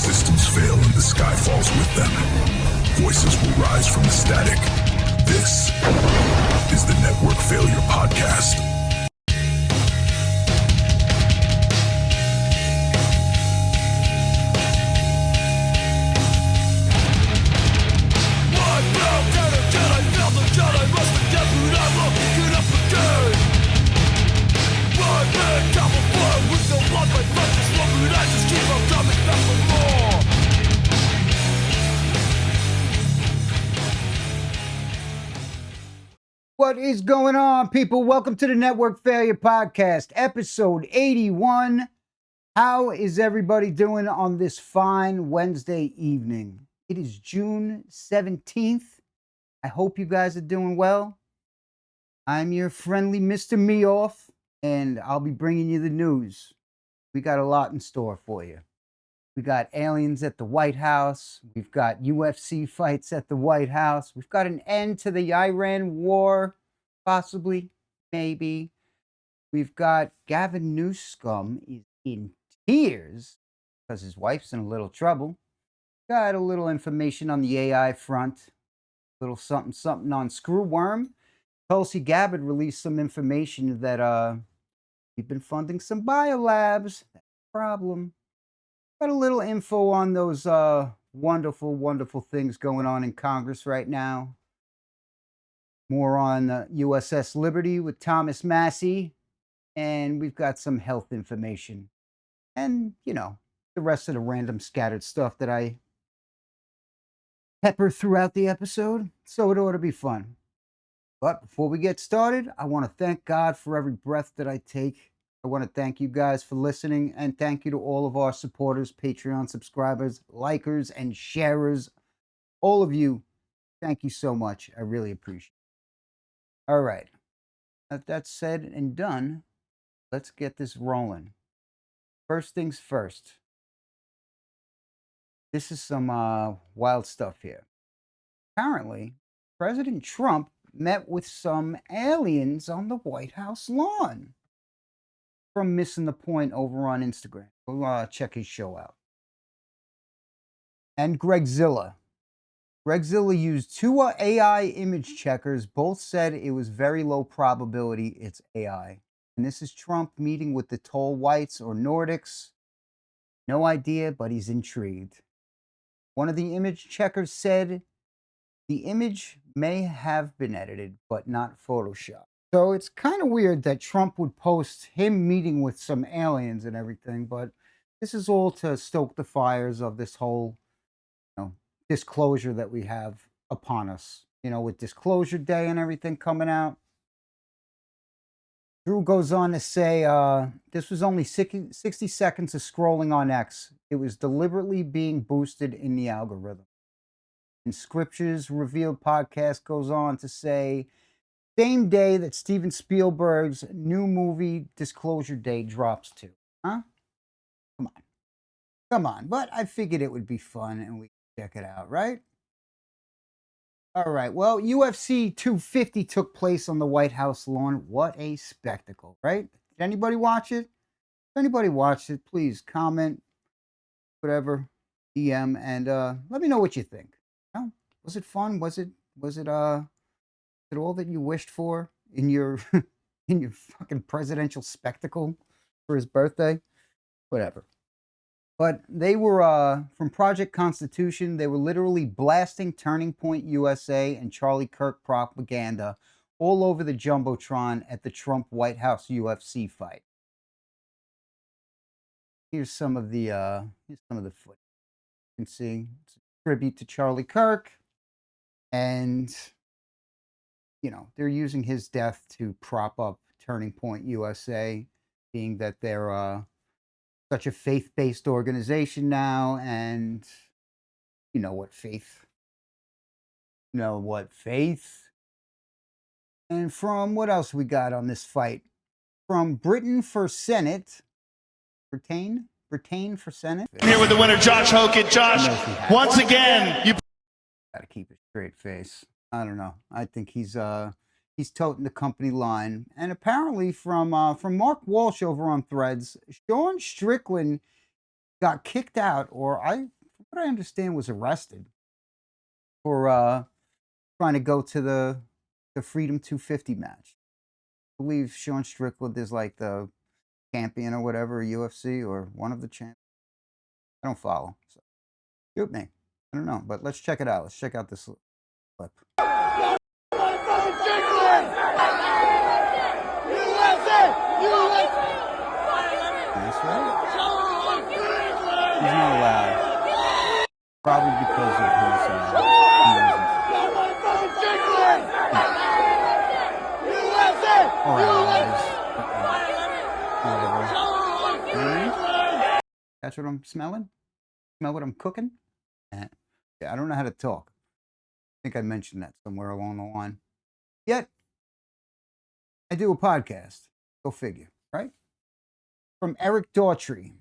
Systems fail and the sky falls with them. Voices will rise from the static. This is the Network Failure Podcast. What is going on, people? Welcome to the Network Failure Podcast, episode 81. How is everybody doing on this fine Wednesday evening? It is June 17th. I hope you guys are doing well. I'm your friendly Mr. Meoff, and I'll be bringing you the news. We got a lot in store for you. We got aliens at the White House. We've got UFC fights at the White House. We've got an end to the Iran war, possibly, maybe. We've got Gavin Newsom is in tears because his wife's in a little trouble. Got a little information on the AI front. A little something on Screwworm. Tulsi Gabbard released some information that we've been funding some biolabs. That's a problem. Got a little info on those wonderful things going on in Congress right now. More on USS Liberty with Thomas Massey. And we've got some health information. And, you know, the rest of the random scattered stuff that I pepper throughout the episode. So it ought to be fun. But before we get started, I want to thank God for every breath that I take. I want to thank you guys for listening, and thank you to all of our supporters, Patreon subscribers, likers, and sharers. All of you, thank you so much. I really appreciate it. All right. With that said and done, let's get this rolling. First things first. This is some wild stuff here. Apparently, President Trump met with some aliens on the White House lawn. From Missing the Point over on Instagram. Go check his show out. And Gregzilla. Gregzilla used two AI image checkers. Both said it was very low probability it's AI. And this is Trump meeting with the tall whites or Nordics. No idea, but he's intrigued. One of the image checkers said the image may have been edited, but not Photoshopped. So it's kind of weird that Trump would post him meeting with some aliens and everything, but this is all to stoke the fires of this whole, disclosure that we have upon us. With Disclosure Day and everything coming out. Drew goes on to say, this was only 60 seconds of scrolling on X. It was deliberately being boosted in the algorithm. And Scriptures Revealed podcast goes on to say, same day that Steven Spielberg's new movie Disclosure Day drops too. Huh? Come on. But I figured it would be fun and we could check it out, right? All right. Well, UFC 250 took place on the White House lawn. What a spectacle, right? Did anybody watch it? If anybody watched it, please comment, whatever, DM, and let me know what you think. Was it fun? Was it all that you wished for in your in your fucking presidential spectacle for his birthday? Whatever. But they were from Project Constitution. They were literally blasting Turning Point USA and Charlie Kirk propaganda all over the Jumbotron at the Trump White House UFC fight. Here's some of the footage. You can see it's a tribute to Charlie Kirk, and they're using his death to prop up Turning Point USA, being that they're such a faith-based organization now, and you know what faith. And from what else we got on this fight? From Britain for Senate. Britain for Senate. Here with the winner, Josh Hogan. Josh, once again, you gotta keep a straight face. I don't know. I think he's toting the company line. And apparently from Mark Walsh over on Threads, Sean Strickland got kicked out, or what I understand was arrested for trying to go to the Freedom 250 match. I believe Sean Strickland is like the champion or whatever, UFC, or one of the champions. I don't follow. So shoot me. I don't know, but let's check it out. Let's check out this clip. That's right. He's not allowed. Probably because of his That's what I'm smelling? Smell what I'm cooking? Yeah, I don't know how to talk. I think I mentioned that somewhere along the line. Yet, I do a podcast. Go figure, right? From Eric Daughtry.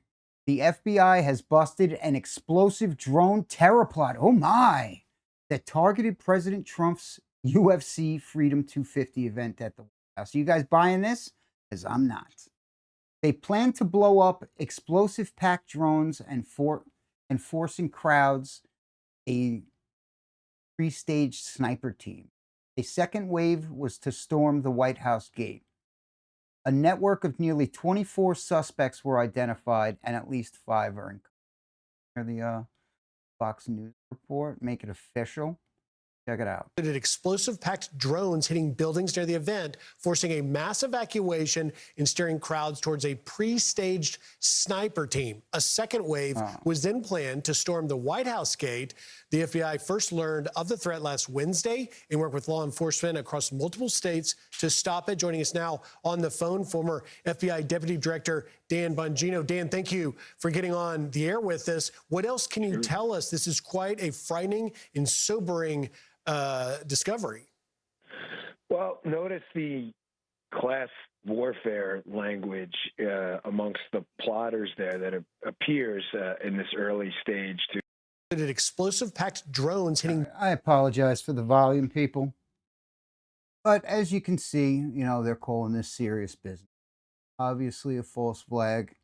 The FBI has busted an explosive drone terror plot. Oh my! That targeted President Trump's UFC Freedom 250 event at the White House. You guys buying this? Because I'm not. They plan to blow up explosive packed drones and forcing crowds a pre-staged sniper team. A second wave was to storm the White House gate. A network of nearly 24 suspects were identified, and at least 5 are in custody. The Fox News report, make it official. Check it out. Explosive packed drones hitting buildings near the event, forcing a mass evacuation and steering crowds towards a pre-staged sniper team. A second wave was then planned to storm the White House gate. The FBI first learned of the threat last Wednesday and worked with law enforcement across multiple states to stop it. Joining us now on the phone, former FBI Deputy Director Dan Bongino. Dan, thank you for getting on the air with us. What else can you tell us? This is quite a frightening and sobering discovery. Well, notice the class warfare language amongst the plotters there that appears in this early stage to Explosive packed drones hitting. I apologize for the volume, people. But as you can see, you know, they're calling this serious business. Obviously a false flag.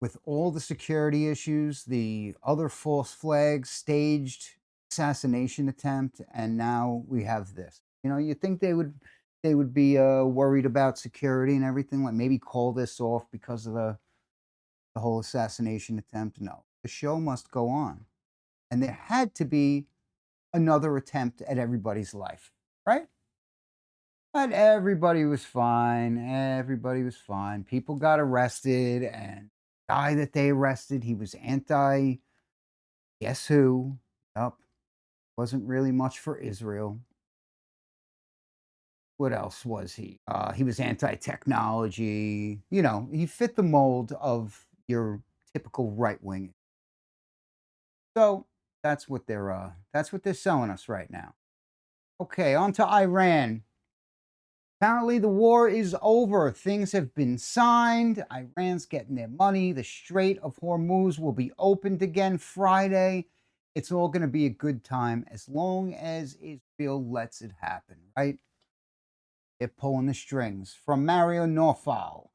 With all the security issues, the other false flags, staged assassination attempt, and now we have this. You know, you think they would be worried about security and everything, like maybe call this off because of the whole assassination attempt? No. The show must go on. And there had to be another attempt at everybody's life, right? But everybody was fine. Everybody was fine. People got arrested, and the guy that they arrested, he was anti, guess who? Yup. Wasn't really much for Israel. What else was he? He was anti-technology. You know, he fit the mold of your typical right wing. So that's what they're selling us right now. Okay, on to Iran. Apparently the war is over. Things have been signed. Iran's getting their money. The Strait of Hormuz will be opened again Friday. It's all going to be a good time as long as Israel lets it happen, right? They're pulling the strings. From Mario Norfal.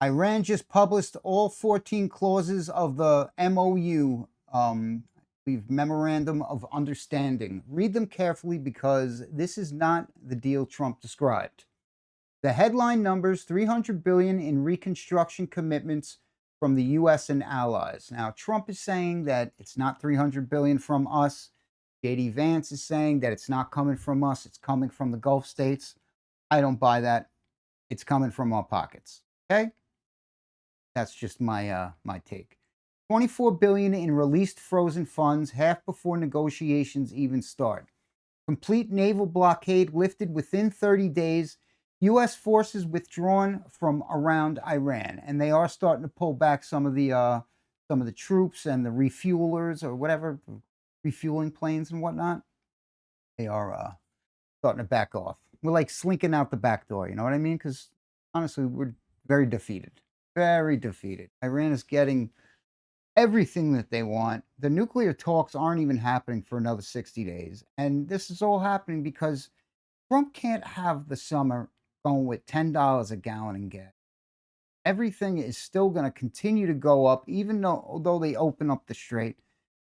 Iran just published all 14 clauses of the MOU, Memorandum of Understanding. Read them carefully because this is not the deal Trump described. The headline numbers $300 billion in reconstruction commitments from the U.S. and allies. Now, Trump is saying that it's not $300 billion from us. J.D. Vance is saying that it's not coming from us. It's coming from the Gulf states. I don't buy that. It's coming from our pockets. Okay? That's just my take. $24 billion in released frozen funds, half before negotiations even start. Complete naval blockade lifted within 30 days. U.S. forces withdrawn from around Iran, and they are starting to pull back some of the troops and the refuelers or whatever, refueling planes and whatnot. They are starting to back off. We're like slinking out the back door, you know what I mean? Because honestly, we're very defeated. Very defeated. Iran is getting everything that they want. The nuclear talks aren't even happening for another 60 days. And this is all happening because Trump can't have the summer going with $10 a gallon in gas. everything is still going to continue to go up, even although they open up the strait.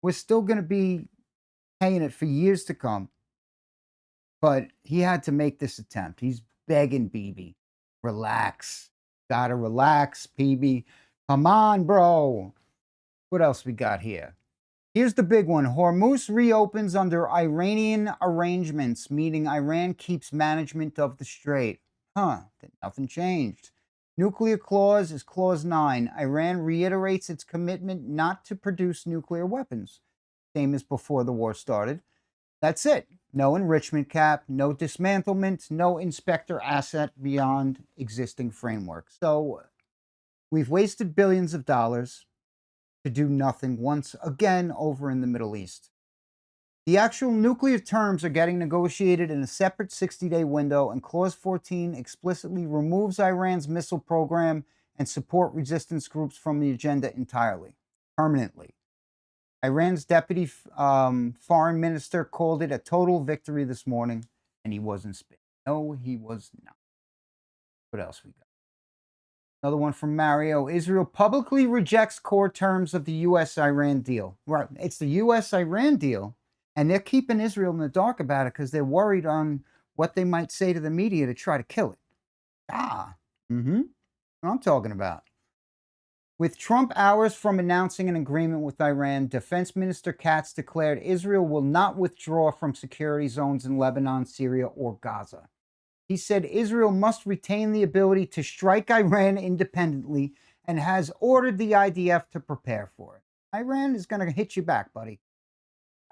We're still going to be paying it for years to come. But he had to make this attempt. He's begging BB, relax. Gotta relax, BB. Come on, bro. What else we got here? Here's the big one. Hormuz reopens under Iranian arrangements, meaning Iran keeps management of the strait. Nothing changed. Nuclear clause is clause 9. Iran reiterates its commitment not to produce nuclear weapons. Same as before the war started. That's it. No enrichment cap, no dismantlement, no inspector asset beyond existing framework. So we've wasted billions of dollars to do nothing once again over in the Middle East. The actual nuclear terms are getting negotiated in a separate 60-day window, and Clause 14 explicitly removes Iran's missile program and support resistance groups from the agenda entirely, permanently. Iran's deputy foreign minister called it a total victory this morning, and he wasn't spinning. No, he was not. What else we got? Another one from Mario. Israel publicly rejects core terms of the U.S.-Iran deal. Right, it's the U.S.-Iran deal, and they're keeping Israel in the dark about it because they're worried on what they might say to the media to try to kill it. What I'm talking about. With Trump hours from announcing an agreement with Iran, Defense Minister Katz declared Israel will not withdraw from security zones in Lebanon, Syria, or Gaza. He said Israel must retain the ability to strike Iran independently and has ordered the IDF to prepare for it. Iran is going to hit you back, buddy.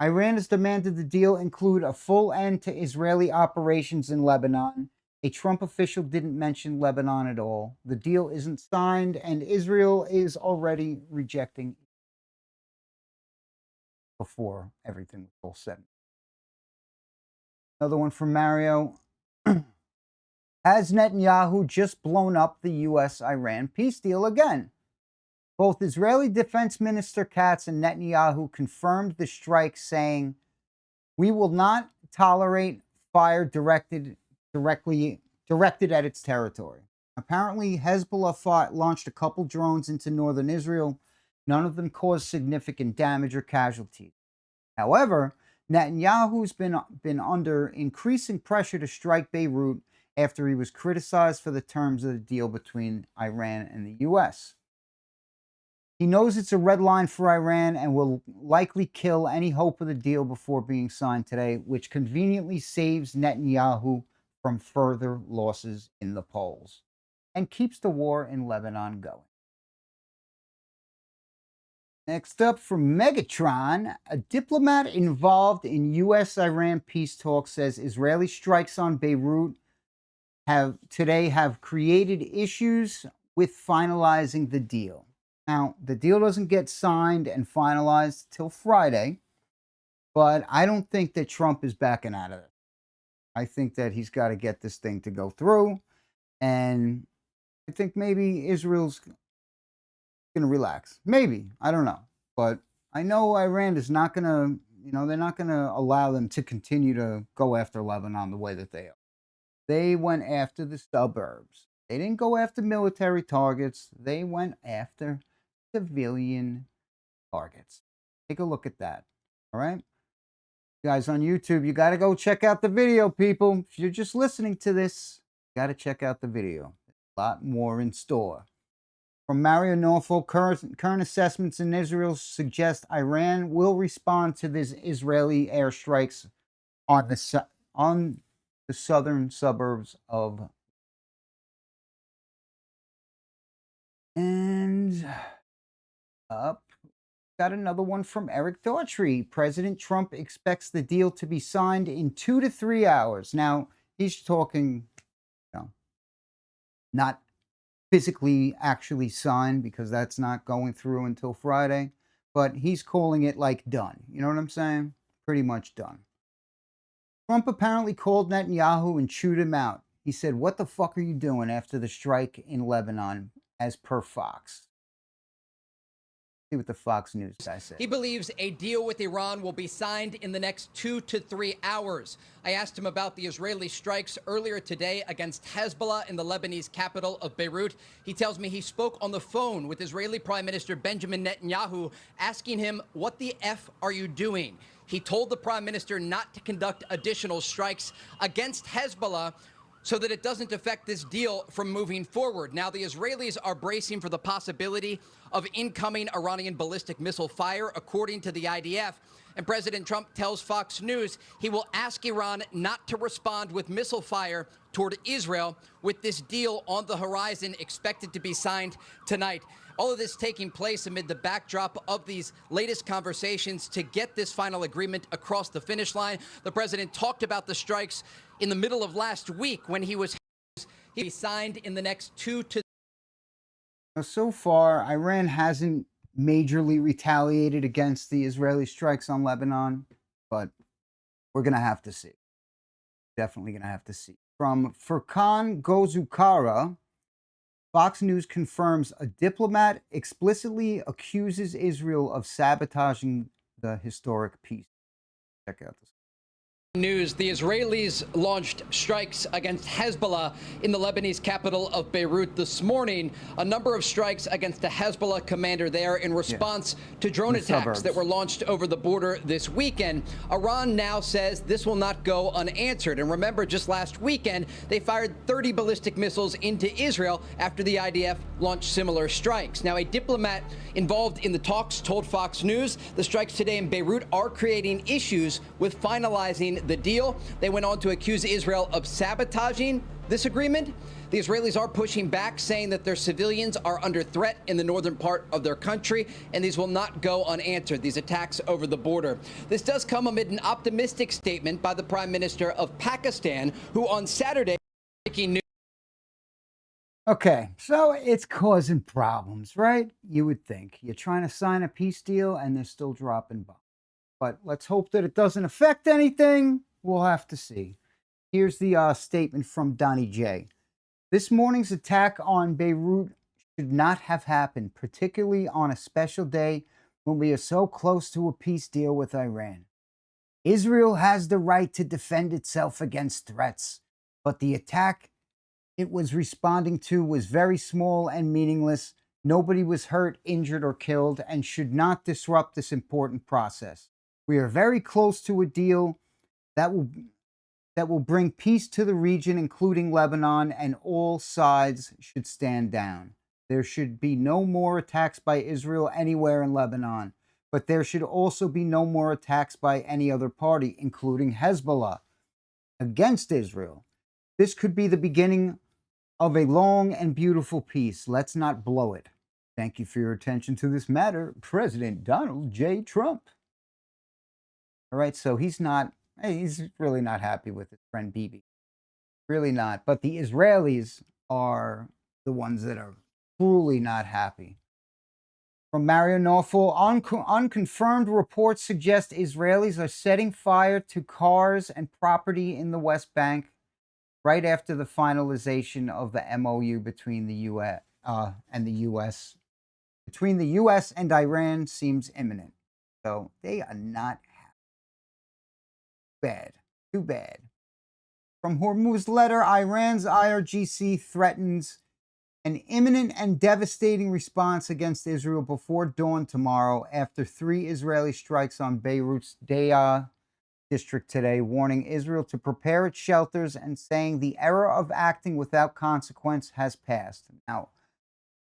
Iran has demanded the deal include a full end to Israeli operations in Lebanon. A Trump official didn't mention Lebanon at all. The deal isn't signed, and Israel is already rejecting before everything was all said. Another one from Mario. Has Netanyahu just blown up the U.S.-Iran peace deal again? Both Israeli Defense Minister Katz and Netanyahu confirmed the strike, saying, "We will not tolerate fire directed at its territory." Apparently, Hezbollah launched a couple drones into northern Israel. None of them caused significant damage or casualties. However, Netanyahu's been under increasing pressure to strike Beirut after he was criticized for the terms of the deal between Iran and the U.S. He knows it's a red line for Iran and will likely kill any hope of the deal before being signed today, which conveniently saves Netanyahu from further losses in the polls and keeps the war in Lebanon going. Next up from Megatron, a diplomat involved in U.S.-Iran peace talks says Israeli strikes on Beirut have created issues with finalizing the deal. Now, the deal doesn't get signed and finalized till Friday, but I don't think that Trump is backing out of it. I think that he's got to get this thing to go through, and I think maybe Israel's going to relax. Maybe. I don't know. But I know Iran is not going to, they're not going to allow them to continue to go after Lebanon the way that they are. They went after the suburbs. They didn't go after military targets. They went after civilian targets. Take a look at that. All right? You guys on YouTube, you got to go check out the video, people. If you're just listening to this, you got to check out the video. There's a lot more in store. From Mario Norfolk, current assessments in Israel suggest Iran will respond to these Israeli airstrikes on the southern suburbs of. And up, got another one from Eric Daughtry. President Trump expects the deal to be signed in 2 to 3 hours. Now, he's talking, not physically actually signed because that's not going through until Friday, but he's calling it like done. You know what I'm saying? Pretty much done. Trump apparently called Netanyahu and chewed him out. He said, "What the fuck are you doing?" after the strike in Lebanon, as per Fox. See what the Fox News guy said. He believes a deal with Iran will be signed in the next 2 to 3 hours. I asked him about the Israeli strikes earlier today against Hezbollah in the Lebanese capital of Beirut. He tells me he spoke on the phone with Israeli Prime Minister Benjamin Netanyahu, asking him, "What the F are you doing?" He told the prime minister not to conduct additional strikes against Hezbollah so that it doesn't affect this deal from moving forward. Now, the Israelis are bracing for the possibility of incoming Iranian ballistic missile fire, according to the IDF. And President Trump tells Fox News he will ask Iran not to respond with missile fire toward Israel, with this deal on the horizon expected to be signed tonight. All of this taking place amid the backdrop of these latest conversations to get this final agreement across the finish line. The president talked about the strikes in the middle of last week when he signed in the next 2 to. So far, Iran hasn't majorly retaliated against the Israeli strikes on Lebanon, but we're going to have to see. Definitely going to have to see. From Furkan Gozukara, Fox News confirms a diplomat explicitly accuses Israel of sabotaging the historic peace. Check out this. News, the Israelis launched strikes against Hezbollah in the Lebanese capital of Beirut this morning. A number of strikes against the Hezbollah commander there in response to drone attacks that were launched over the border this weekend. Iran now says this will not go unanswered. And remember, just last weekend, they fired 30 ballistic missiles into Israel after the IDF launched similar strikes. Now, a diplomat involved in the talks told Fox News the strikes today in Beirut are creating issues with finalizing the deal. They went on to accuse Israel of sabotaging this agreement. The Israelis are pushing back, saying that their civilians are under threat in the northern part of their country, and these will not go unanswered, these attacks over the border. This does come amid an optimistic statement by the Prime Minister of Pakistan, who on Saturday, breaking news. Okay, so it's causing problems, right? You would think. You're trying to sign a peace deal, and they're still dropping bombs. But let's hope that it doesn't affect anything. We'll have to see. Here's the statement from Donnie J. This morning's attack on Beirut should not have happened, particularly on a special day when we are so close to a peace deal with Iran. Israel has the right to defend itself against threats, but the attack it was responding to was very small and meaningless. Nobody was hurt, injured, or killed, and should not disrupt this important process. We are very close to a deal that will bring peace to the region, including Lebanon, and all sides should stand down. There should be no more attacks by Israel anywhere in Lebanon, but there should also be no more attacks by any other party, including Hezbollah, against Israel. This could be the beginning of a long and beautiful peace. Let's not blow it. Thank you for your attention to this matter, President Donald J. Trump. All right, so he's really not happy with his friend Bibi. Really not. But the Israelis are the ones that are truly not happy. From Mario Norfolk, unconfirmed reports suggest Israelis are setting fire to cars and property in the West Bank right after the finalization of the MOU between the U.S. And the U.S. Between the U.S. and Iran seems imminent. So they are not happy. Bad. Too bad. From Hormuz letter, Iran's IRGC threatens an imminent and devastating response against Israel before dawn tomorrow after 3 Israeli strikes on Beirut's Deya district today, warning Israel to prepare its shelters and saying the era of acting without consequence has passed. Now,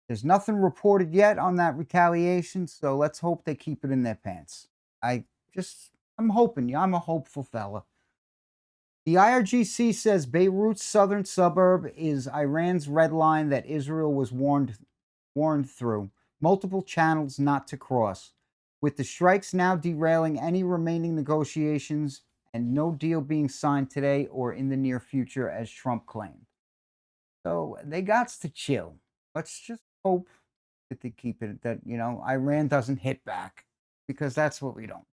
there's nothing reported yet on that retaliation, so let's hope they keep it in their pants. I'm hoping. I'm a hopeful fella. The IRGC says Beirut's southern suburb is Iran's red line that Israel was warned through multiple channels not to cross, with the strikes now derailing any remaining negotiations and no deal being signed today or in the near future, as Trump claimed. So they got to chill. Let's just hope that they keep it, that, Iran doesn't hit back, because that's what we don't.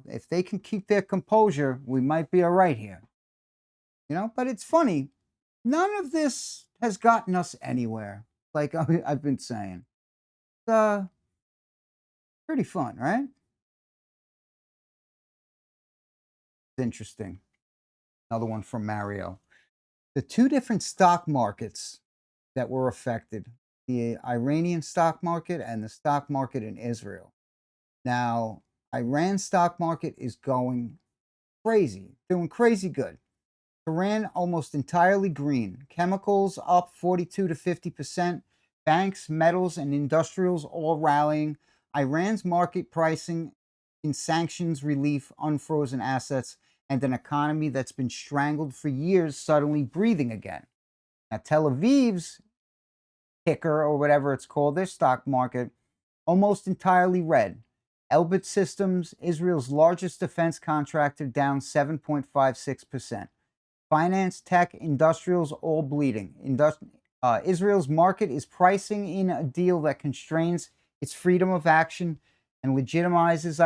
If they can keep their composure, we might be all right here. But it's funny. None of this has gotten us anywhere, like I've been saying. Pretty fun, right? Interesting. Another one from Mario. The two different stock markets that were affected, the Iranian stock market and the stock market in Israel. Now, Iran's stock market is going crazy, doing crazy good. Iran almost entirely green. Chemicals up 42 to 50%. Banks, metals, and industrials all rallying. Iran's market pricing in sanctions relief, unfrozen assets, and an economy that's been strangled for years suddenly breathing again. Now, Tel Aviv's ticker, or whatever it's called, their stock market, almost entirely red. Elbit Systems, Israel's largest defense contractor, down 7.56%. Finance, tech, industrials, all bleeding. Israel's market is pricing in a deal that constrains its freedom of action and legitimizes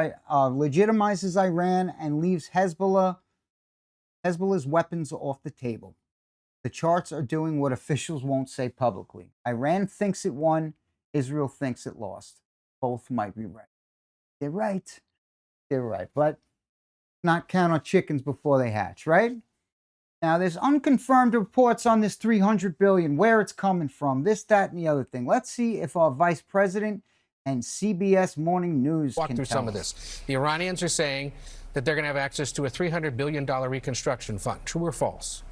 Iran and leaves Hezbollah's weapons off the table. The charts are doing what officials won't say publicly. Iran thinks it won. Israel thinks it lost. Both might be right. They're right. They're right. But not count on chickens before they hatch, right? Now, there's unconfirmed reports on this $300 billion, where it's coming from, this, that, and the other thing. Let's see if our vice president and CBS Morning News walk can through tell some of us. this. The Iranians are saying that they're going to have access to a $300 billion reconstruction fund. True or false?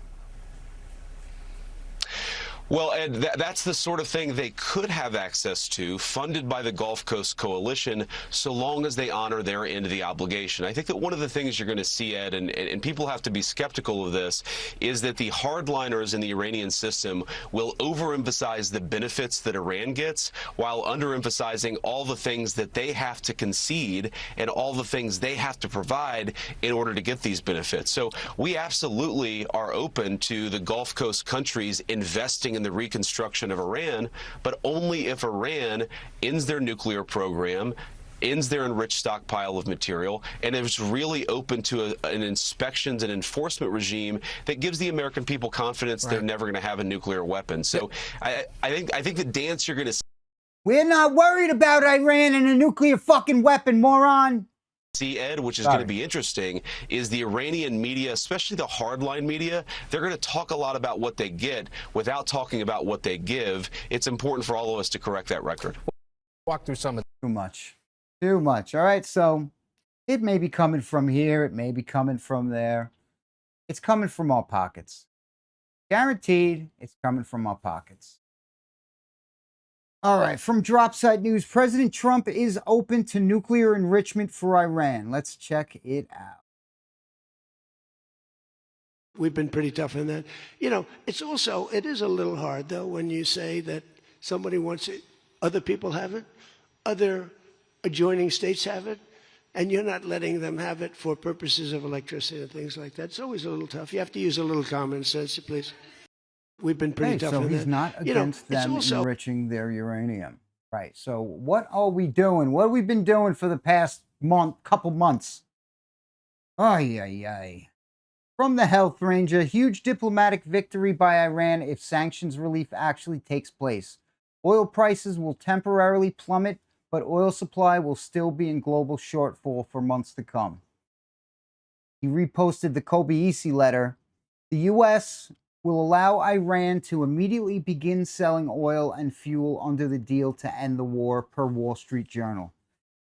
Well, Ed, that's the sort of thing they could have access to, funded by the Gulf Coast Coalition, so long as they honor their end of the obligation. I think that one of the things you're going to see, Ed, and people have to be skeptical of this, is that the hardliners in the Iranian system will overemphasize the benefits that Iran gets while underemphasizing all the things that they have to concede and all the things they have to provide in order to get these benefits. So we absolutely are open to the Gulf Coast countries investing in the reconstruction of Iran, but only if Iran ends their nuclear program, ends their enriched stockpile of material, and is really open to an inspections and enforcement regime that gives the American people confidence they're never going to have a nuclear weapon. So I think the dance you're going to see. We're not worried about Iran and a nuclear fucking weapon, moron. See, Ed, which is going to be interesting, is the Iranian media, especially the hardline media, they're going to talk a lot about what they get without talking about what they give. It's important for all of us to correct that record. Walk through some of Too much. Too much. All right, so it may be coming from here. It may be coming from there. It's coming from our pockets. Guaranteed, it's coming from our pockets. All right, from Drop Site News, President Trump is open to nuclear enrichment for Iran. Let's check it out. We've been pretty tough on that. You know, it is a little hard, though, when you say that somebody wants it, other people have it, other adjoining states have it, and you're not letting them have it for purposes of electricity and things like that. It's always a little tough. You have to use a little common sense, please. We've been pretty tough on that. So he's not against them enriching their uranium. Right. So what are we doing? What have we been doing for the past couple months? Ay, ay, ay. From the Health Ranger, huge diplomatic victory by Iran if sanctions relief actually takes place. Oil prices will temporarily plummet, but oil supply will still be in global shortfall for months to come. He reposted the Kobeisi letter. The U.S. will allow Iran to immediately begin selling oil and fuel under the deal to end the war, per Wall Street Journal.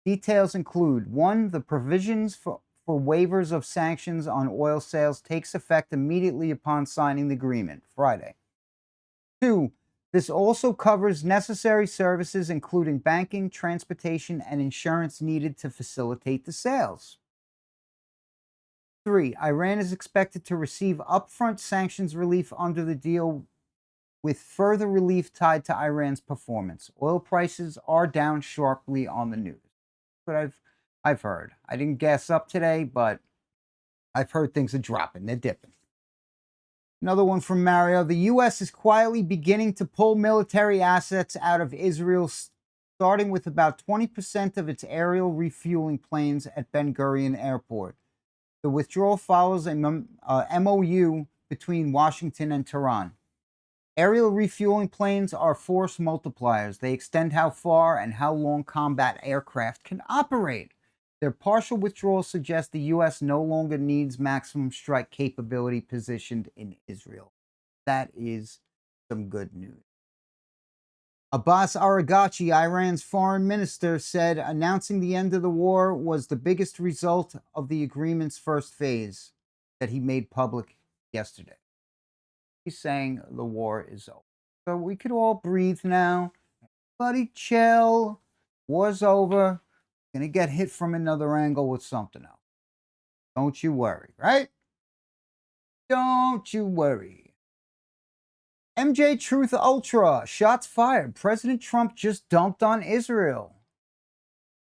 Details include: 1. The provisions for waivers of sanctions on oil sales takes effect immediately upon signing the agreement, Friday. 2. This also covers necessary services, including banking, transportation, and insurance needed to facilitate the sales. 3. Iran is expected to receive upfront sanctions relief under the deal, with further relief tied to Iran's performance. Oil prices are down sharply on the news. But I've heard. I didn't gas up today, but I've heard things are dropping. They're dipping. Another one from Mario. The U.S. is quietly beginning to pull military assets out of Israel, starting with about 20% of its aerial refueling planes at Ben Gurion Airport. The withdrawal follows a MOU between Washington and Tehran. Aerial refueling planes are force multipliers. They extend how far and how long combat aircraft can operate. Their partial withdrawal suggests the U.S. no longer needs maximum strike capability positioned in Israel. That is some good news. Abbas Araghchi, Iran's foreign minister, said announcing the end of the war was the biggest result of the agreement's first phase that he made public yesterday. He's saying the war is over. So we could all breathe now. Everybody chill. War's over. Gonna get hit from another angle with something else. Don't you worry, right? Don't you worry. MJ Truth Ultra. Shots fired. President Trump just dumped on Israel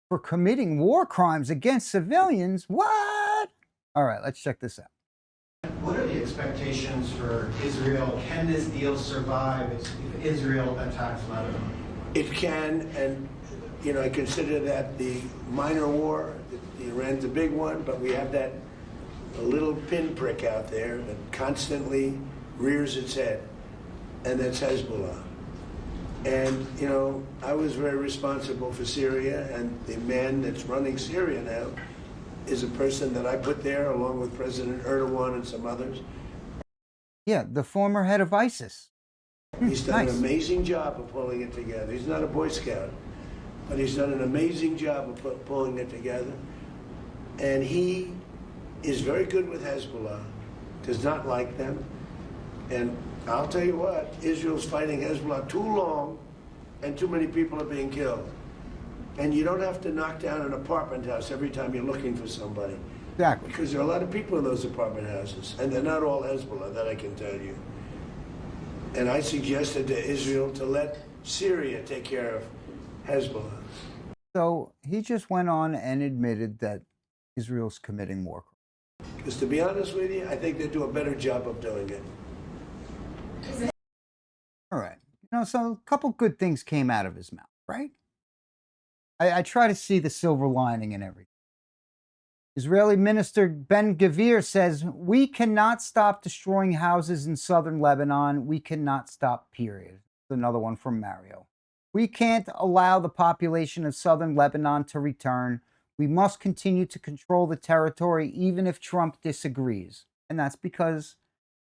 for committing war crimes against civilians. What? All right, let's check this out. What are the expectations for Israel? Can this deal survive if Israel attacks Lebanon? It can, and I consider that the minor war. Iran's a big one, but we have that little pinprick out there that constantly rears its head, and that's Hezbollah. And, I was very responsible for Syria, and the man that's running Syria now is a person that I put there along with President Erdogan and some others. Yeah, the former head of ISIS. He's done Nice. an amazing job of pulling it together. He's not a Boy Scout, but he's done an amazing job of pulling it together. And he is very good with Hezbollah, does not like them. And I'll tell you what, Israel's fighting Hezbollah too long, and too many people are being killed. And you don't have to knock down an apartment house every time you're looking for somebody. Exactly. Because there are a lot of people in those apartment houses, and they're not all Hezbollah, that I can tell you. And I suggested to Israel to let Syria take care of Hezbollah. So he just went on and admitted that Israel's committing war crimes. Because to be honest with you, I think they do a better job of doing it. All right. So a couple good things came out of his mouth, right? I try to see the silver lining in everything. Israeli Minister Ben Gvir says, we cannot stop destroying houses in southern Lebanon. We cannot stop, period. Another one from Mario. We can't allow the population of southern Lebanon to return. We must continue to control the territory, even if Trump disagrees. And that's because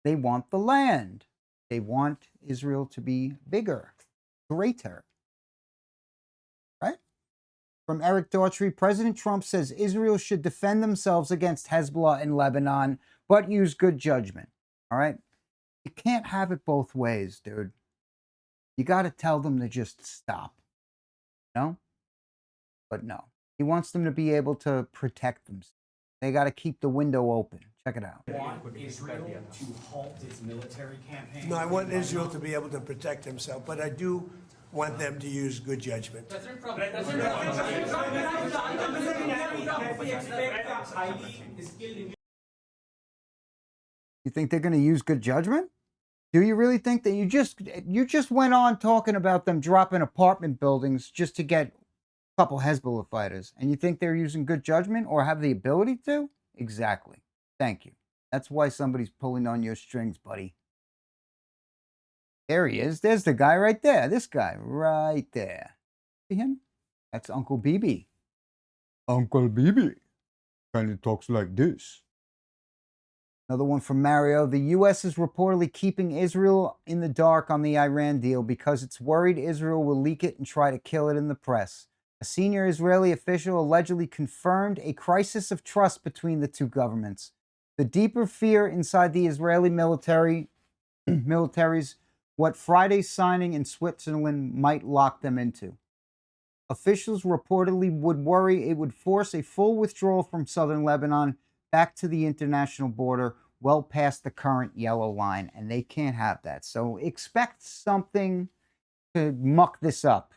they want the land. They want Israel to be bigger, greater. Right? From Eric Daughtry, President Trump says Israel should defend themselves against Hezbollah in Lebanon, but use good judgment. All right? You can't have it both ways, dude. You got to tell them to just stop. No? But no. He wants them to be able to protect themselves. They got to keep the window open. Check it out. Want Israel to halt its military campaign? No, I want Israel to be able to protect himself, but I do want them to use good judgment. You think they're going to use good judgment? Do you really think that you just went on talking about them dropping apartment buildings just to get a couple Hezbollah fighters, and you think they're using good judgment or have the ability to? Exactly. Thank you. That's why somebody's pulling on your strings, buddy. There he is. There's the guy right there. This guy right there. See him? That's Uncle BB. Uncle BB kind of talks like this. Another one from Mario. The U.S. is reportedly keeping Israel in the dark on the Iran deal because it's worried Israel will leak it and try to kill it in the press. A senior Israeli official allegedly confirmed a crisis of trust between the two governments. The deeper fear inside the Israeli militaries, what Friday's signing in Switzerland might lock them into. Officials reportedly would worry it would force a full withdrawal from southern Lebanon back to the international border, well past the current yellow line, and they can't have that. So expect something to muck this up.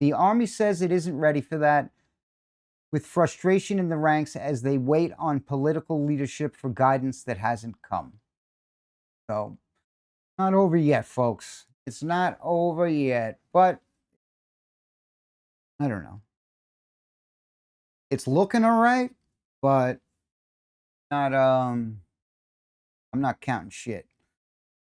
The army says it isn't ready for that, with frustration in the ranks as they wait on political leadership for guidance that hasn't come. So, not over yet, folks. It's not over yet, but I don't know. It's looking all right, but not I'm not counting shit.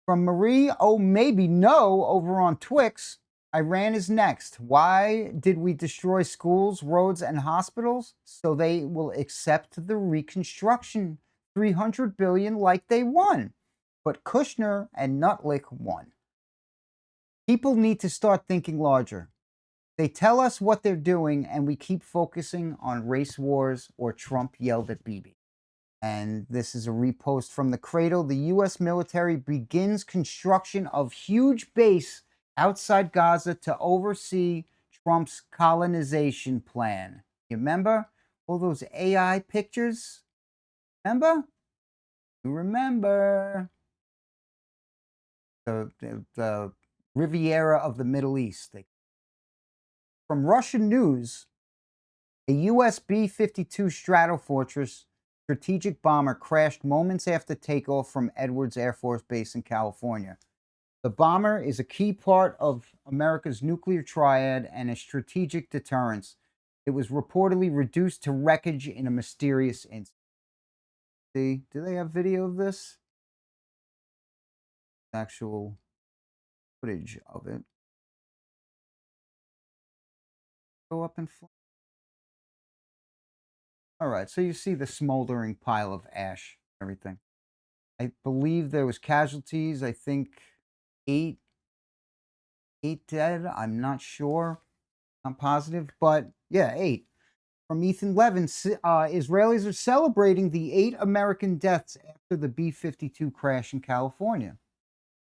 From Marie, oh, maybe no, over on TwiX. Iran is next. Why did we destroy schools, roads, and hospitals? So they will accept the reconstruction. 300 billion like they won. But Kushner and Nutlick won. People need to start thinking larger. They tell us what they're doing, and we keep focusing on race wars or Trump yelled at Bibi. And this is a repost from the Cradle. The U.S. military begins construction of huge base outside Gaza to oversee Trump's colonization plan. You remember all those AI pictures? Remember? You remember the Riviera of the Middle East. From Russian news, a U.S. B-52 Stratofortress strategic bomber crashed moments after takeoff from Edwards Air Force Base in California. The bomber is a key part of America's nuclear triad and a strategic deterrence. It was reportedly reduced to wreckage in a mysterious incident. See, do they have video of this? Actual footage of it. Go up in flames. All right, so you see the smoldering pile of ash, everything. I believe there was casualties. I think eight dead. I'm not sure. I'm positive, but yeah, 8. From Ethan Levin, Israelis are celebrating the 8 American deaths after the B-52 crash in California.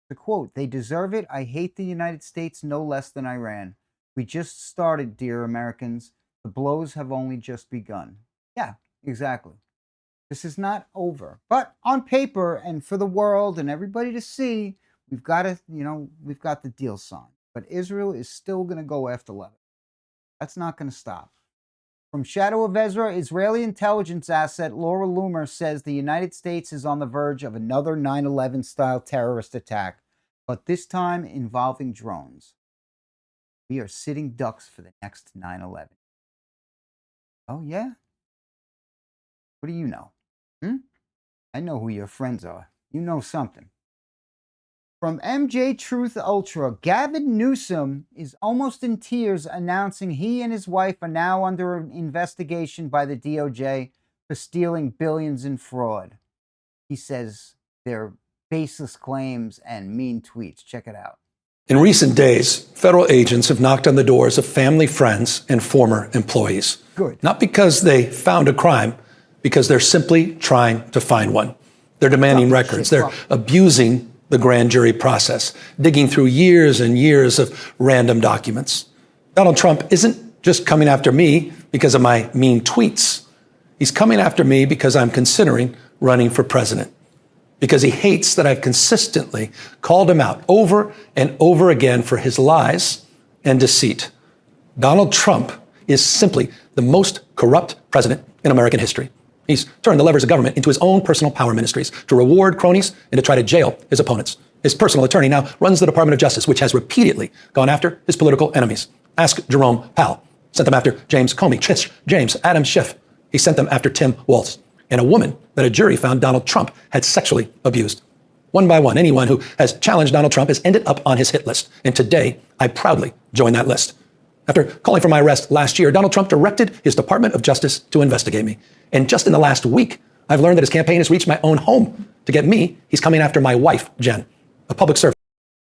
The quote, "They deserve it. I hate the United States no less than Iran. We just started, dear Americans. The blows have only just begun." Yeah, exactly. This is not over. But on paper and for the world and everybody to see, we've got to, we've got the deal signed. But Israel is still going to go after Lebanon. That's not going to stop. From Shadow of Ezra, Israeli intelligence asset Laura Loomer says the United States is on the verge of another 9/11-style terrorist attack, but this time involving drones. We are sitting ducks for the next 9/11. Oh, yeah? What do you know? I know who your friends are. You know something. From MJ Truth Ultra, Gavin Newsom is almost in tears announcing he and his wife are now under investigation by the DOJ for stealing billions in fraud. He says they're baseless claims and mean tweets. Check it out. In recent days, federal agents have knocked on the doors of family, friends, and former employees. Good. Not because they found a crime, because they're simply trying to find one. They're demanding records. They're abusing the grand jury process, digging through years and years of random documents. Donald Trump isn't just coming after me because of my mean tweets. He's coming after me because I'm considering running for president, because he hates that I've consistently called him out over and over again for his lies and deceit. Donald Trump is simply the most corrupt president in American history. He's turned the levers of government into his own personal power ministries to reward cronies and to try to jail his opponents. His personal attorney now runs the Department of Justice, which has repeatedly gone after his political enemies. Ask Jerome Powell. Sent them after James Comey, Tish James, Adam Schiff. He sent them after Tim Walz, and a woman that a jury found Donald Trump had sexually abused. One by one, anyone who has challenged Donald Trump has ended up on his hit list. And today, I proudly join that list. After calling for my arrest last year, Donald Trump directed his Department of Justice to investigate me. And just in the last week, I've learned that his campaign has reached my own home. To get me, he's coming after my wife, Jen, a public servant.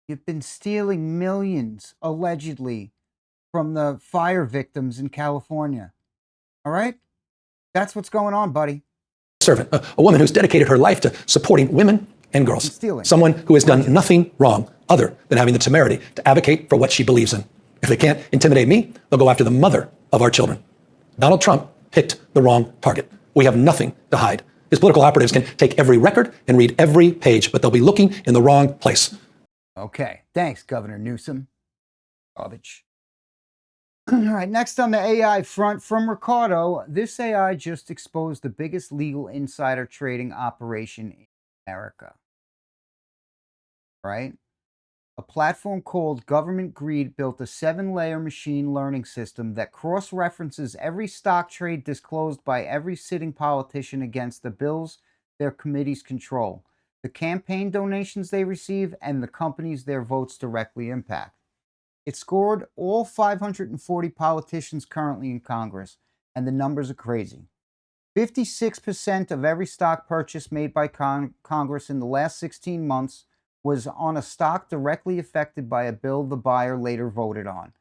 You've been stealing millions, allegedly, from the fire victims in California. All right? That's what's going on, buddy. Servant, a woman who's dedicated her life to supporting women and girls. Someone who has done nothing wrong other than having the temerity to advocate for what she believes in. If they can't intimidate me, they'll go after the mother of our children. Donald Trump picked the wrong target. We have nothing to hide. His political operatives can take every record and read every page, but they'll be looking in the wrong place. Okay. Thanks, Governor Newsom. Garbage. All right, next on the AI front, from Ricardo, this AI just exposed the biggest legal insider trading operation in America. Right? A platform called Government Greed built a 7-layer machine learning system that cross-references every stock trade disclosed by every sitting politician against the bills their committees control. the campaign donations they receive, and the companies their votes directly impact. It scored all 540 politicians currently in Congress, and the numbers are crazy. 56% of every stock purchase made by Congress in the last 16 months was on a stock directly affected by a bill the buyer later voted on.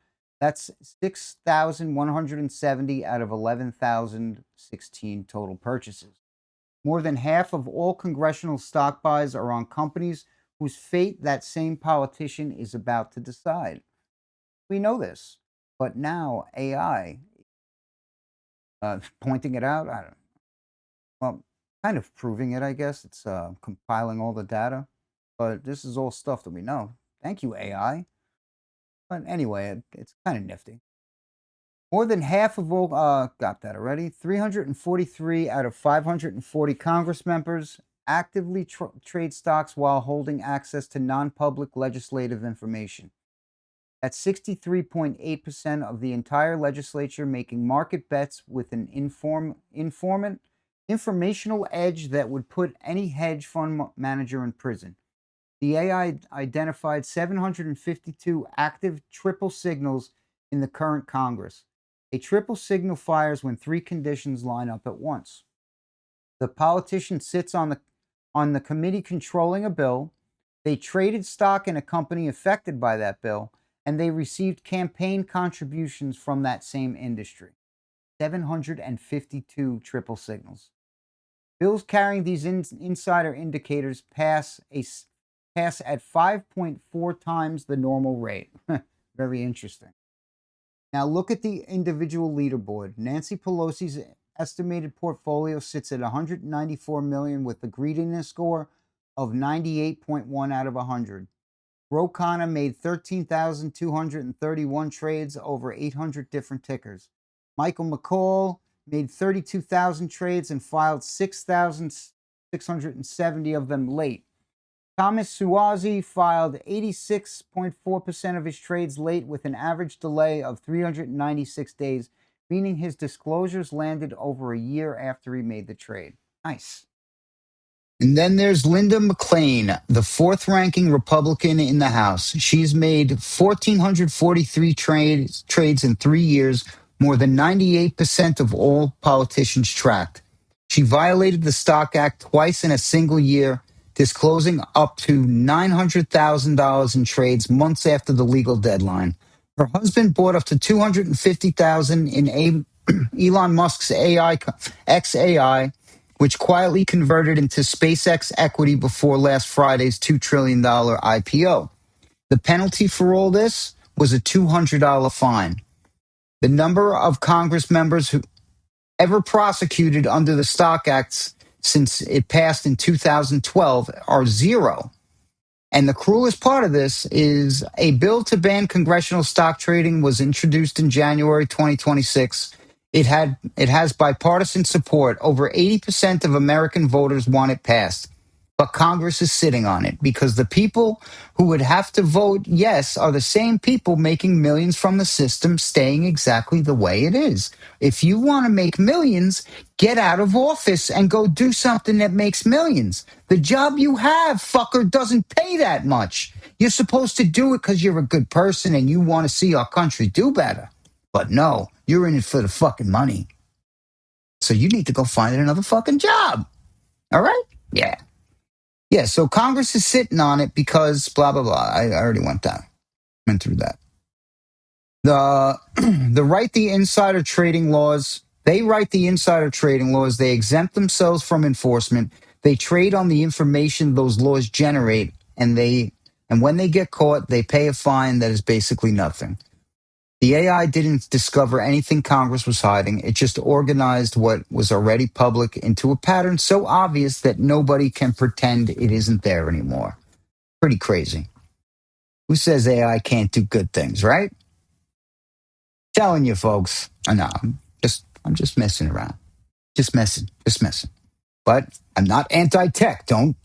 That's 6,170 out of 11,016 total purchases. More than half of all congressional stock buys are on companies whose fate that same politician is about to decide. We know this, but now AI, pointing it out, I don't know. Well, kind of proving it, I guess. It's compiling all the data, but this is all stuff that we know. Thank you, AI. But anyway, it's kind of nifty. More than half of all, got that already, 343 out of 540 Congress members actively trade stocks while holding access to non-public legislative information. That's 63.8% of the entire legislature making market bets with an informational edge that would put any hedge fund manager in prison. The AI identified 752 active triple signals in the current Congress. A triple signal fires when three conditions line up at once. The politician sits on the committee controlling a bill, they traded stock in a company affected by that bill, and they received campaign contributions from that same industry. 752 triple signals. Bills carrying these insider indicators pass at 5.4 times the normal rate. Very interesting. Now look at the individual leaderboard. Nancy Pelosi's estimated portfolio sits at 194 million with a greediness score of 98.1 out of 100. Ro Khanna made 13,231 trades over 800 different tickers. Michael McCall made 32,000 trades and filed 6,670 of them late. Thomas Suozzi filed 86.4% of his trades late with an average delay of 396 days, meaning his disclosures landed over a year after he made the trade. Nice. And then there's Linda McClain, the fourth-ranking Republican in the House. She's made 1,443 trades in 3 years, more than 98% of all politicians tracked. She violated the Stock Act twice in a single year, disclosing up to $900,000 in trades months after the legal deadline. Her husband bought up to $250,000 in Elon Musk's XAI, which quietly converted into SpaceX equity before last Friday's $2 trillion IPO. The penalty for all this was a $200 fine. The number of Congress members who ever prosecuted under the Stock Act since it passed in 2012 are zero. And the cruelest part of this is a bill to ban congressional stock trading was introduced in January 2026. It has bipartisan support. Over 80% of American voters want it passed. But Congress is sitting on it because the people who would have to vote yes are the same people making millions from the system staying exactly the way it is. If you want to make millions, get out of office and go do something that makes millions. The job you have, fucker, doesn't pay that much. You're supposed to do it because you're a good person and you want to see our country do better. But no, you're in it for the fucking money. So you need to go find another fucking job. All right? Yeah. Yeah, so Congress is sitting on it because blah, blah, blah. I already went through that. They write the insider trading laws. They exempt themselves from enforcement. They trade on the information those laws generate, and when they get caught, they pay a fine that is basically nothing. The AI didn't discover anything Congress was hiding. It just organized what was already public into a pattern so obvious that nobody can pretend it isn't there anymore. Pretty crazy. Who says AI can't do good things, right? Telling you, folks. I know. I'm just messing around. Just messing. But I'm not anti-tech. Don't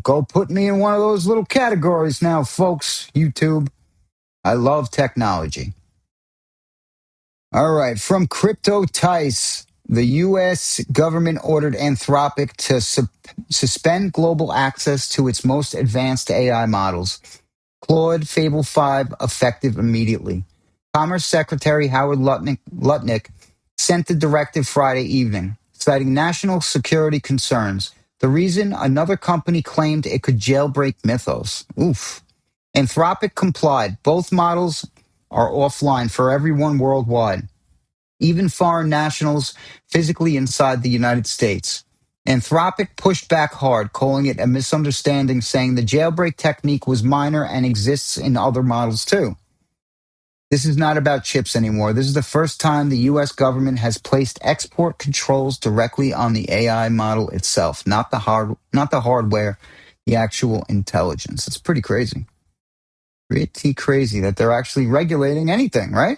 go put me in one of those little categories now, folks. YouTube. I love technology. All right, from Crypto Tice. The U.S. government ordered Anthropic to suspend global access to its most advanced AI models. Claude Fable 5 effective immediately. Commerce Secretary Howard Lutnick sent the directive Friday evening, citing national security concerns. The reason, another company claimed it could jailbreak Mythos. Oof. Anthropic complied. Both models are offline for everyone worldwide, even foreign nationals physically inside the United States. Anthropic pushed back hard, calling it a misunderstanding, saying the jailbreak technique was minor and exists in other models too. This is not about chips anymore. This is the first time the U.S. government has placed export controls directly on the AI model itself, not the hardware, the actual intelligence. It's pretty crazy. Pretty crazy that they're actually regulating anything, right?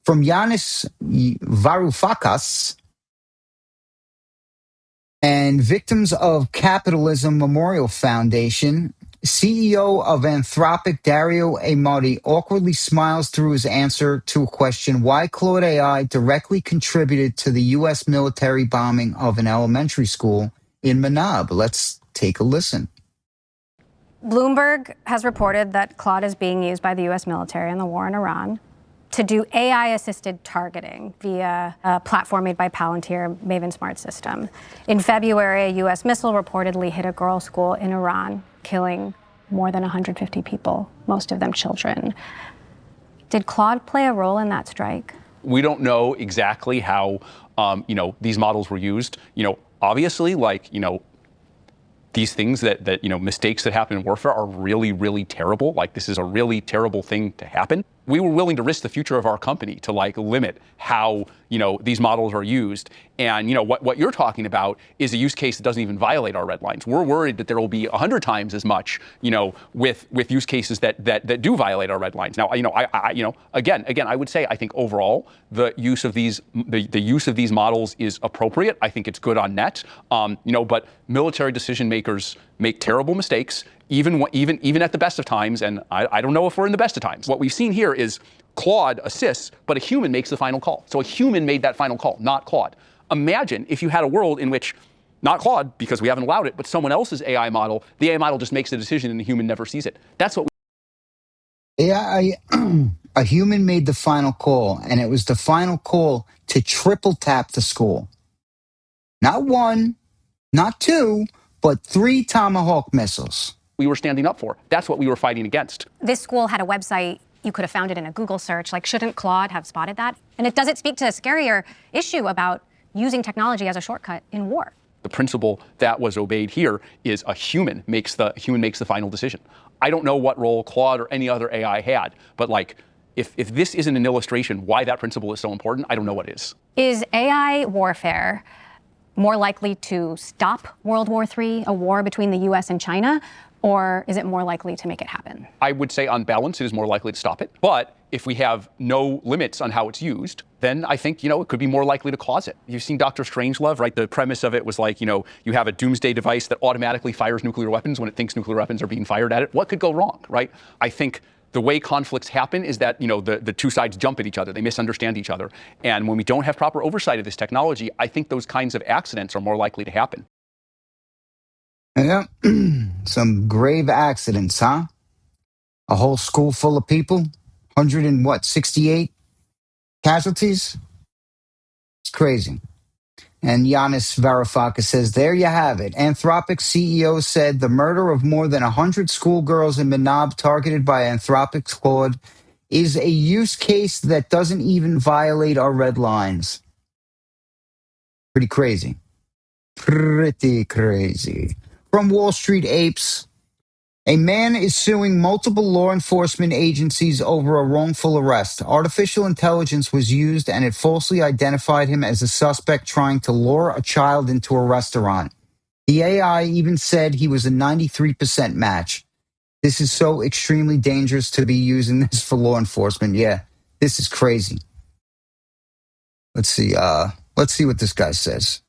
From Yanis Varoufakis and Victims of Capitalism Memorial Foundation, CEO of Anthropic Dario Amati awkwardly smiles through his answer to a question why Claude AI directly contributed to the U.S. military bombing of an elementary school in Manab. Let's take a listen. Bloomberg has reported that Claude is being used by the U.S. military in the war in Iran to do AI-assisted targeting via a platform made by Palantir, Maven Smart System. In February, a U.S. missile reportedly hit a girls' school in Iran, killing more than 150 people, most of them children. Did Claude play a role in that strike? We don't know exactly how, these models were used. Obviously, these things that mistakes that happen in warfare are really, really terrible. This is a really terrible thing to happen. We were willing to risk the future of our company to limit how, these models are used. And, what you're talking about is a use case that doesn't even violate our red lines. We're worried that there will be 100 times as much, with use cases that do violate our red lines. Now, again, I would say I think overall the use of these models is appropriate. I think it's good on net. But military decision makers make terrible mistakes, even at the best of times. And I don't know if we're in the best of times. What we've seen here is Claude assists, but a human makes the final call. So a human made that final call, not Claude. Imagine if you had a world in which, not Claude, because we haven't allowed it, but someone else's AI model, the AI model just makes the decision and the human never sees it. That's what a human made the final call, and it was the final call to triple tap the school. Not one, not two, but 3 Tomahawk missiles. We were standing up for. That's what we were fighting against. This school had a website. You could have found it in a Google search. Shouldn't Claude have spotted that? And does it speak to a scarier issue about using technology as a shortcut in war? The principle that was obeyed here is a human makes the final decision. I don't know what role Claude or any other AI had, but if this isn't an illustration why that principle is so important, I don't know what is. Is AI warfare more likely to stop World War III, a war between the U.S. and China, or is it more likely to make it happen? I would say on balance, it is more likely to stop it. But if we have no limits on how it's used, then I think, it could be more likely to cause it. You've seen Dr. Strangelove, right? The premise of it was you have a doomsday device that automatically fires nuclear weapons when it thinks nuclear weapons are being fired at it. What could go wrong, right? I think the way conflicts happen is that, the two sides jump at each other. They misunderstand each other. And when we don't have proper oversight of this technology, I think those kinds of accidents are more likely to happen. Yeah, some grave accidents, huh? A whole school full of people, 68 casualties? It's crazy. And Yanis Varoufakis says, there you have it. Anthropic CEO said the murder of more than 100 schoolgirls in Manab targeted by Anthropic's Claude is a use case that doesn't even violate our red lines. Pretty crazy. Pretty crazy. From Wall Street Apes, a man is suing multiple law enforcement agencies over a wrongful arrest. Artificial intelligence was used and it falsely identified him as a suspect trying to lure a child into a restaurant. The AI even said he was a 93% match. This is so extremely dangerous to be using this for law enforcement. Yeah, this is crazy. Let's see what this guy says.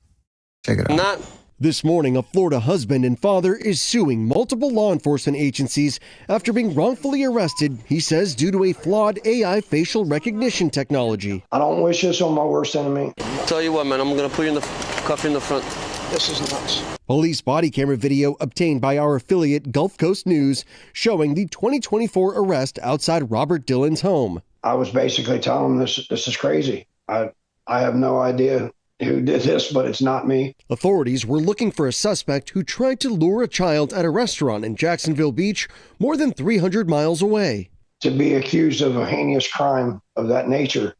Check it out. This morning, a Florida husband and father is suing multiple law enforcement agencies after being wrongfully arrested, he says, due to a flawed AI facial recognition technology. I don't wish this on my worst enemy. Tell you what, man, I'm going to put you in the cuff in the front. This is nuts. Police body camera video obtained by our affiliate Gulf Coast News showing the 2024 arrest outside Robert Dillon's home. I was basically telling him this is crazy. I have no idea who did this, but it's not me. Authorities were looking for a suspect who tried to lure a child at a restaurant in Jacksonville Beach, more than 300 miles away. To be accused of a heinous crime of that nature,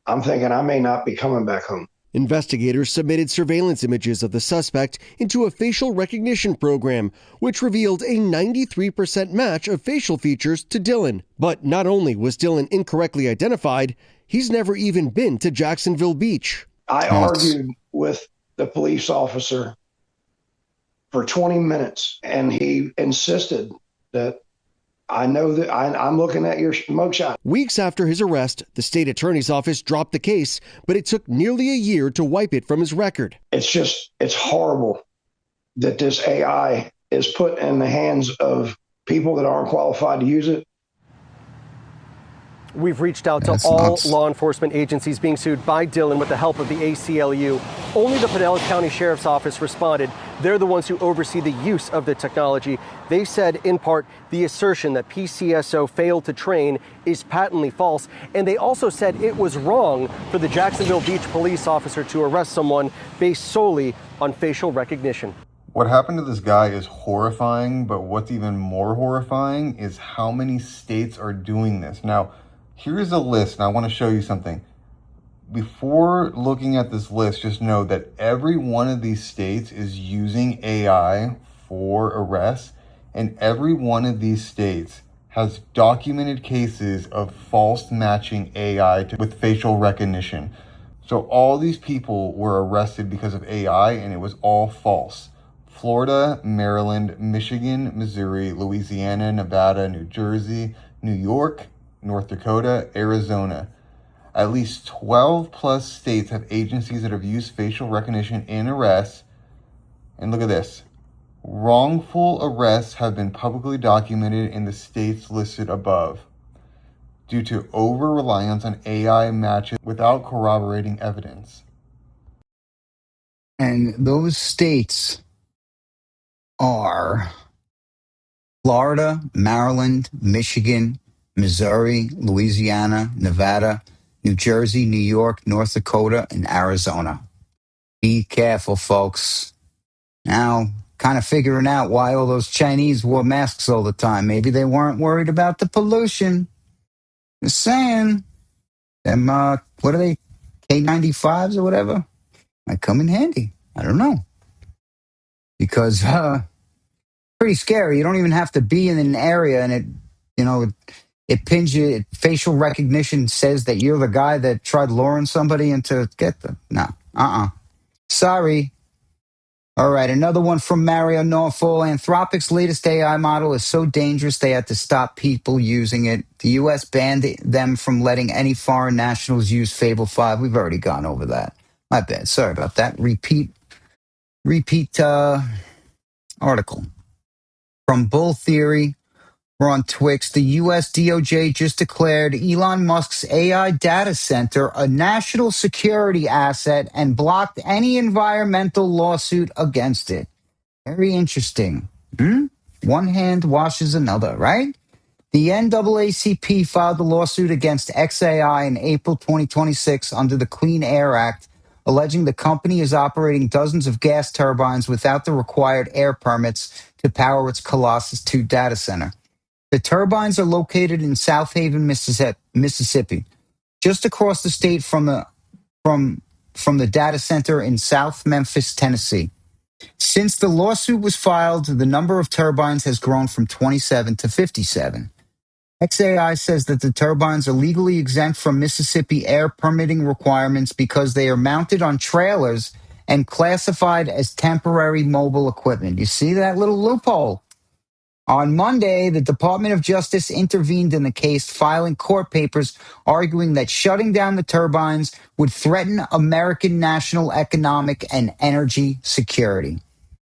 I'm thinking I may not be coming back home. Investigators submitted surveillance images of the suspect into a facial recognition program, which revealed a 93% match of facial features to Dillon. But not only was Dillon incorrectly identified, he's never even been to Jacksonville Beach. I argued with the police officer for 20 minutes, and he insisted that I know that I'm looking at your mugshot. Weeks after his arrest, the state attorney's office dropped the case, but it took nearly a year to wipe it from his record. It's horrible that this AI is put in the hands of people that aren't qualified to use it. We've reached out to all law enforcement agencies being sued by Dillon with the help of the ACLU. Only the Pinellas County Sheriff's Office responded. They're the ones who oversee the use of the technology. They said, in part, the assertion that PCSO failed to train is patently false. And they also said it was wrong for the Jacksonville Beach police officer to arrest someone based solely on facial recognition. What happened to this guy is horrifying, but what's even more horrifying is how many states are doing this. Now, here's a list, and I want to show you something. Before looking at this list, just know that every one of these states is using AI for arrests, and every one of these states has documented cases of false matching AI with facial recognition. So all these people were arrested because of AI, and it was all false. Florida, Maryland, Michigan, Missouri, Louisiana, Nevada, New Jersey, New York, North Dakota, Arizona. At least 12 plus states have agencies that have used facial recognition in arrests. And look at this. Wrongful arrests have been publicly documented in the states listed above due to over-reliance on AI matches without corroborating evidence. And those states are Florida, Maryland, Michigan, Missouri, Louisiana, Nevada, New Jersey, New York, North Dakota, and Arizona. Be careful, folks. Now, kind of figuring out why all those Chinese wore masks all the time. Maybe they weren't worried about the pollution. Just saying. Them, what are they, K95s or whatever? Might come in handy. I don't know. Because, pretty scary. You don't even have to be in an area and it pins you. Facial recognition says that you're the guy that tried luring somebody into get them. No. Sorry. All right. Another one from Mario Norfolk. Anthropic's latest AI model is so dangerous they had to stop people using it. The U.S. banned them from letting any foreign nationals use Fable 5. We've already gone over that. My bad. Sorry about that. Repeat article. From Bull Theory. We're on TwiX. The U.S. DOJ just declared Elon Musk's AI data center a national security asset and blocked any environmental lawsuit against it. Very interesting. One hand washes another, right? The NAACP filed a lawsuit against XAI in April 2026 under the Clean Air Act, alleging the company is operating dozens of gas turbines without the required air permits to power its Colossus 2 data center. The turbines are located in South Haven, Mississippi, just across the state from the data center in South Memphis, Tennessee. Since the lawsuit was filed, the number of turbines has grown from 27 to 57. XAI says that the turbines are legally exempt from Mississippi air permitting requirements because they are mounted on trailers and classified as temporary mobile equipment. You see that little loophole? On Monday, the Department of Justice intervened in the case, filing court papers arguing that shutting down the turbines would threaten American national economic and energy security.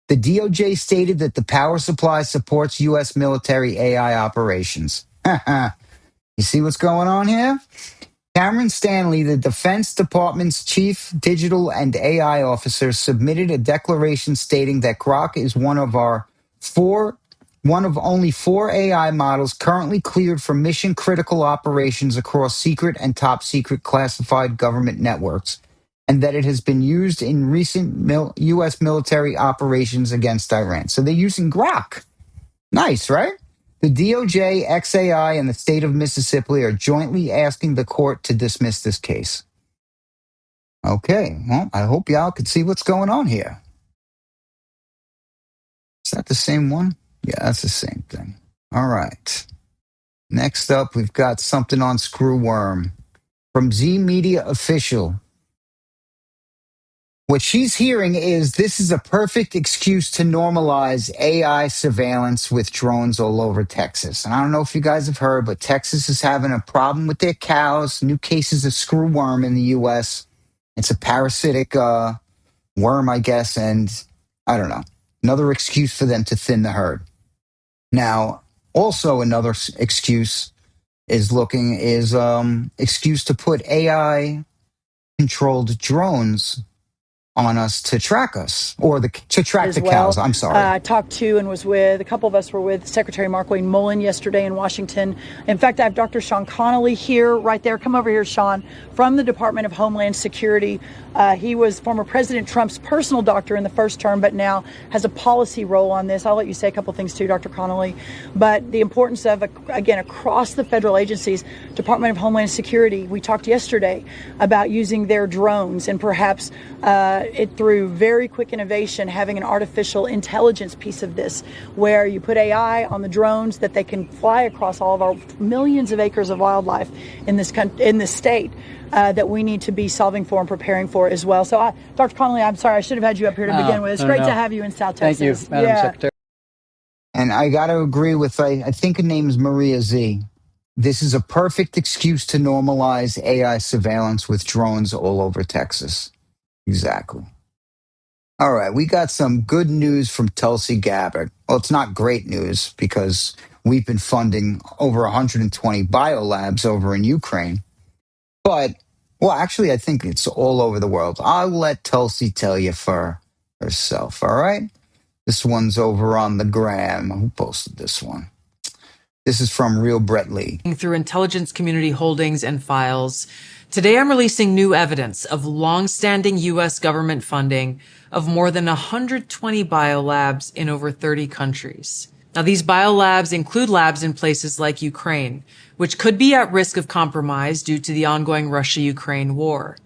The DOJ stated that the power supply supports U.S. military AI operations. You see what's going on here? Cameron Stanley, the Defense Department's chief digital and AI officer, submitted a declaration stating that Grok is one of only 4 AI models currently cleared for mission-critical operations across secret and top-secret classified government networks, and that it has been used in recent U.S. military operations against Iran. So they're using Grok. Nice, right? The DOJ, XAI, and the state of Mississippi are jointly asking the court to dismiss this case. Okay, well, I hope y'all can see what's going on here. Is that the same one? Yeah, that's the same thing. All right. Next up, we've got something on Screwworm from Z Media Official. What she's hearing is this is a perfect excuse to normalize AI surveillance with drones all over Texas. And I don't know if you guys have heard, but Texas is having a problem with their cows. New cases of screwworm in the U.S. It's a parasitic worm, I guess, and I don't know. Another excuse for them to thin the herd. Now, also another excuse is excuse to put AI-controlled drones on us to track us, or to track the cows. I'm sorry. I talked to and was with, a couple of us were with Secretary Markwayne Mullen yesterday in Washington. In fact, I have Dr. Sean Connolly here, right there. Come over here, Sean, from the Department of Homeland Security. He was former President Trump's personal doctor in the first term, but now has a policy role on this. I'll let you say a couple things too, Dr. Connolly. But the importance of, again, across the federal agencies, Department of Homeland Security, we talked yesterday about using their drones and perhaps it through very quick innovation, having an artificial intelligence piece of this, where you put AI on the drones that they can fly across all of our millions of acres of wildlife in this state that we need to be solving for and preparing for as well. So, Dr. Connolly, I'm sorry, I should have had you up here to begin with. It's great to have you in South Texas. Thank you, Madam Secretary. And I got to agree with, I think her name is Maria Z. This is a perfect excuse to normalize AI surveillance with drones all over Texas. Exactly. All right, we got some good news from Tulsi Gabbard. Well, it's not great news because we've been funding over 120 biolabs over in Ukraine. But, well, actually, I think it's all over the world. I'll let Tulsi tell you for herself, all right? This one's over on the gram. Who posted this one? This is from Real Brett Lee. Through intelligence community holdings and files, today I'm releasing new evidence of long-standing U.S. government funding of more than 120 biolabs in over 30 countries. Now, these biolabs include labs in places like Ukraine, which could be at risk of compromise due to the ongoing Russia-Ukraine war.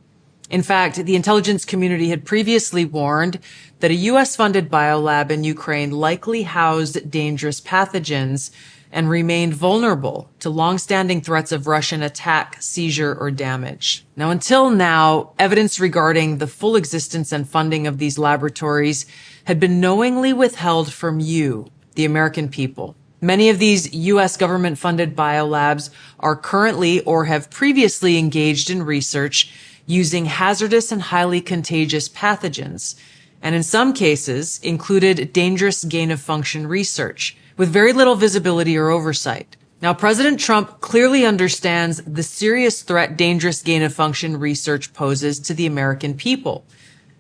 In fact, the intelligence community had previously warned that a U.S.-funded biolab in Ukraine likely housed dangerous pathogens and remained vulnerable to long-standing threats of Russian attack, seizure, or damage. Now, until now, evidence regarding the full existence and funding of these laboratories had been knowingly withheld from you, the American people. Many of these U.S. government-funded biolabs are currently or have previously engaged in research using hazardous and highly contagious pathogens, and in some cases included dangerous gain-of-function research, with very little visibility or oversight. Now, President Trump clearly understands the serious threat dangerous gain-of-function research poses to the American people.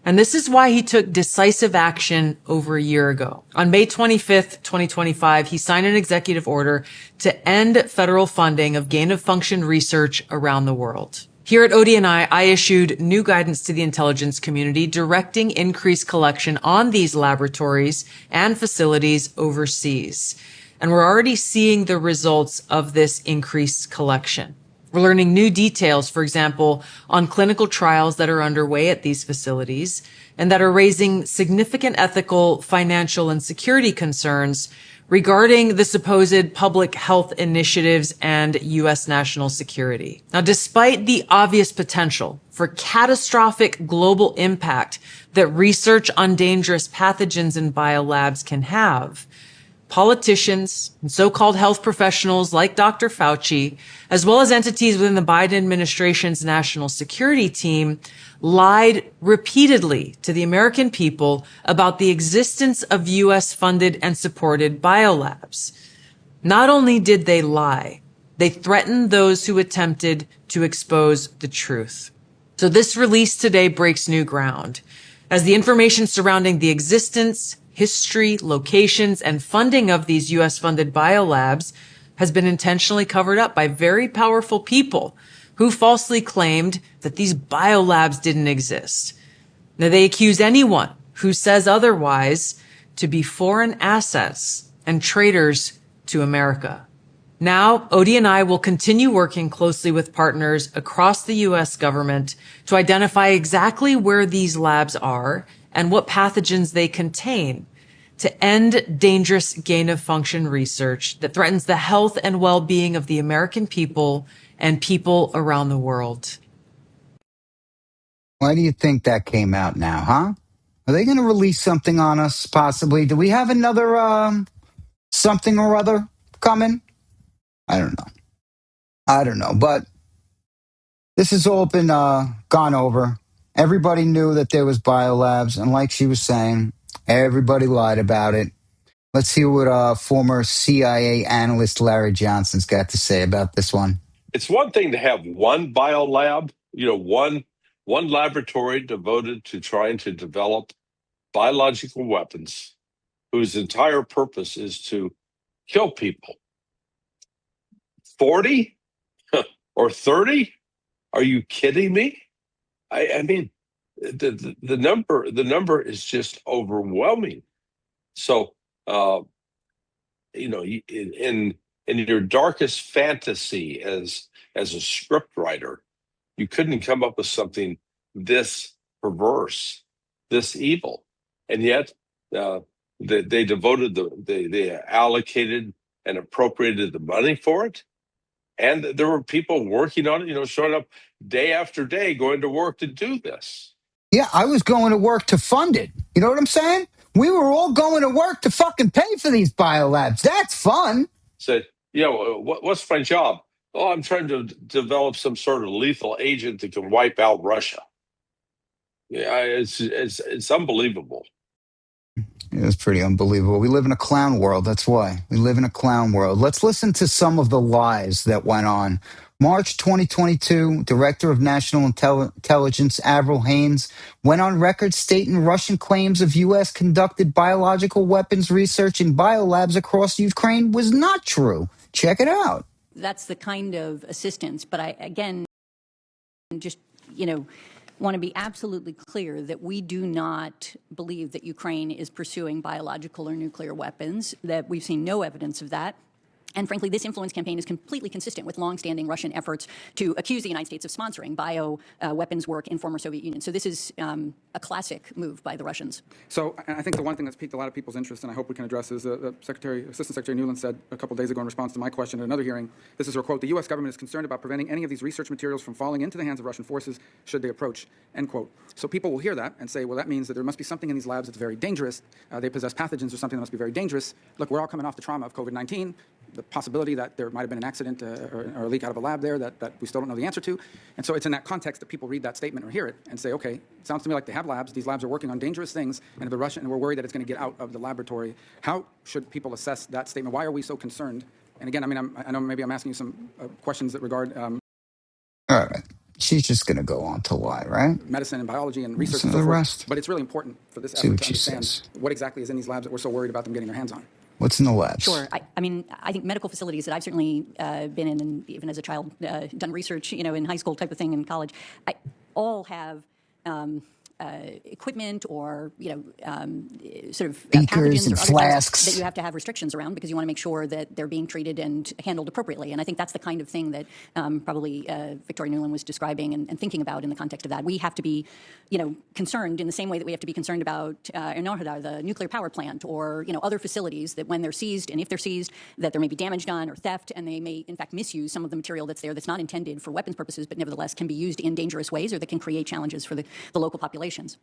And this is why he took decisive action over a year ago. On May 25th, 2025, he signed an executive order to end federal funding of gain-of-function research around the world. Here at ODNI, I issued new guidance to the intelligence community directing increased collection on these laboratories and facilities overseas. And we're already seeing the results of this increased collection. We're learning new details, for example, on clinical trials that are underway at these facilities and that are raising significant ethical, financial, and security concerns regarding the supposed public health initiatives and U.S. national security. Now, despite the obvious potential for catastrophic global impact that research on dangerous pathogens in biolabs can have, politicians, and so-called health professionals like Dr. Fauci, as well as entities within the Biden administration's national security team, lied repeatedly to the American people about the existence of U.S.-funded and supported biolabs. Not only did they lie, they threatened those who attempted to expose the truth. So this release today breaks new ground, as the information surrounding the existence, history, locations, and funding of these U.S.-funded biolabs has been intentionally covered up by very powerful people who falsely claimed that these biolabs didn't exist. Now, they accuse anyone who says otherwise to be foreign assets and traitors to America. Now, Odie and I will continue working closely with partners across the U.S. government to identify exactly where these labs are and what pathogens they contain to end dangerous gain-of-function research that threatens the health and well-being of the American people and people around the world. Why do you think that came out now, huh? Are they going to release something on us, possibly? Do we have another something or other coming? I don't know, but this has all been gone over. Everybody knew that there was biolabs, and like she was saying, everybody lied about it. Let's see what former CIA analyst Larry Johnson's got to say about this one. It's one thing to have one biolab, one laboratory devoted to trying to develop biological weapons whose entire purpose is to kill people. 40 or 30? Are you kidding me? I mean, the number is just overwhelming. So, in your darkest fantasy as a script writer, you couldn't come up with something this perverse, this evil, and yet they devoted they allocated and appropriated the money for it, and there were people working on it, showing up day after day, going to work to do this. Yeah, I was going to work to fund it. You know what I'm saying? We were all going to work to fucking pay for these biolabs. That's fun. Said, what's my job? Oh, I'm trying to develop some sort of lethal agent that can wipe out Russia. Yeah, it's unbelievable. It's pretty unbelievable. We live in a clown world. That's why. We live in a clown world. Let's listen to some of the lies that went on. March 2022, Director of National Intelligence Avril Haines went on record stating Russian claims of U.S. conducted biological weapons research in biolabs across Ukraine was not true. Check it out. That's the kind of assistance. But I, again, just, want to be absolutely clear that we do not believe that Ukraine is pursuing biological or nuclear weapons, that we've seen no evidence of that. And frankly, this influence campaign is completely consistent with longstanding Russian efforts to accuse the United States of sponsoring weapons work in former Soviet Union. So this is a classic move by the Russians. So I think the one thing that's piqued a lot of people's interest, and I hope we can address, is the Assistant Secretary Nuland said a couple days ago in response to my question at another hearing, this is her quote, "The U.S. government is concerned about preventing any of these research materials from falling into the hands of Russian forces should they approach," end quote. So people will hear that and say, well, that means that there must be something in these labs that's very dangerous. They possess pathogens or something that must be very dangerous. Look, we're all coming off the trauma of COVID-19. The possibility that there might have been an accident or a leak out of a lab there that we still don't know the answer to. And so it's in that context that people read that statement or hear it and say, okay, it sounds to me like they have labs. These labs are working on dangerous things, and we're worried that it's going to get out of the laboratory. How should people assess that statement? Why are we so concerned? And again, I know maybe I'm asking you some questions that regard... All right. She's just going to go on to lie, right? Medicine and biology and research and so forth. But it's really important for this effort to understand what exactly is in these labs that we're so worried about them getting their hands on. What's in the labs? Sure. I think medical facilities that I've certainly been in, and even as a child, done research, in high school type of thing, in college, all have equipment or, sort of beakers pathogens and or flasks that you have to have restrictions around because you want to make sure that they're being treated and handled appropriately. And I think that's the kind of thing that probably Victoria Nuland was describing and thinking about in the context of that. We have to be, concerned in the same way that we have to be concerned about Enerhodar, the nuclear power plant, or, other facilities that when they're seized, and if they're seized, that there may be damage done or theft, and they may, in fact, misuse some of the material that's there that's not intended for weapons purposes, but nevertheless can be used in dangerous ways or that can create challenges for the local populations.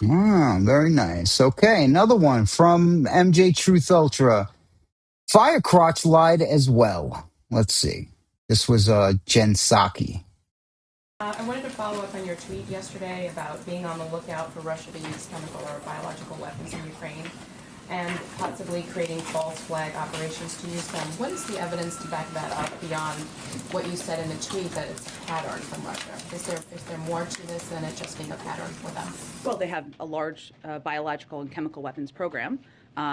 Ah, very nice. Okay, another one from MJ Truth Ultra. Firecrotch lied as well. Let's see. This was Jen Psaki. I wanted to follow up on your tweet yesterday about being on the lookout for Russia to use chemical or biological weapons in Ukraine and possibly creating false flag operations to use them. What is the evidence to back that up beyond what you said in the tweet that it's a pattern from Russia? Is there more to this than it just being a pattern for them? Well, they have a large biological and chemical weapons program.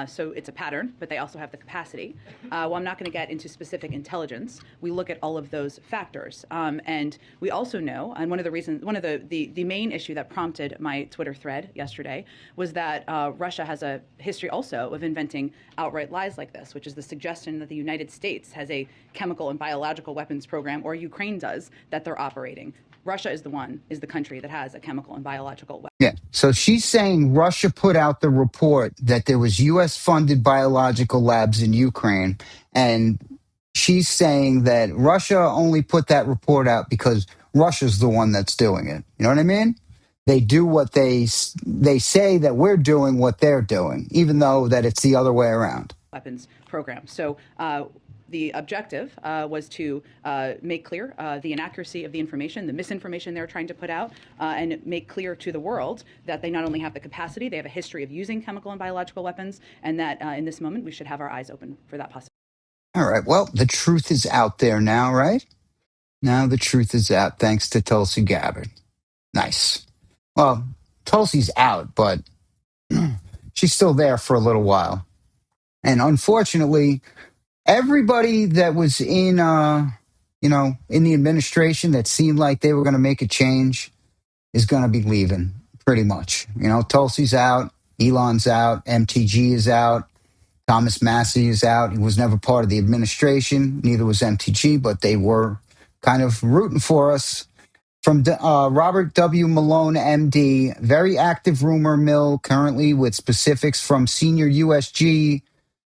So it's a pattern, but they also have the capacity. Well, I'm not going to get into specific intelligence. We look at all of those factors. And we also know, and one of the main issue that prompted my Twitter thread yesterday was that Russia has a history also of inventing outright lies like this, which is the suggestion that the United States has a chemical and biological weapons program, or Ukraine does, that they're operating. Russia is the country that has a chemical and biological weapon. Yeah. So she's saying Russia put out the report that there was U.S.-funded biological labs in Ukraine, and she's saying that Russia only put that report out because Russia's the one that's doing it. You know what I mean? They do what they say that we're doing what they're doing, even though that it's the other way around. Weapons program. So the objective was to make clear the inaccuracy of the information, the misinformation they're trying to put out, and make clear to the world that they not only have the capacity, they have a history of using chemical and biological weapons, and that in this moment we should have our eyes open for that possibility. All right. Well, the truth is out there now, right? Now the truth is out thanks to Tulsi Gabbard. Nice. Well, Tulsi's out, but she's still there for a little while. And unfortunately, everybody that was in, in the administration that seemed like they were going to make a change is going to be leaving, pretty much. Tulsi's out, Elon's out, MTG is out, Thomas Massey is out. He was never part of the administration. Neither was MTG, but they were kind of rooting for us. From Robert W. Malone, MD, very active rumor mill currently with specifics from senior USG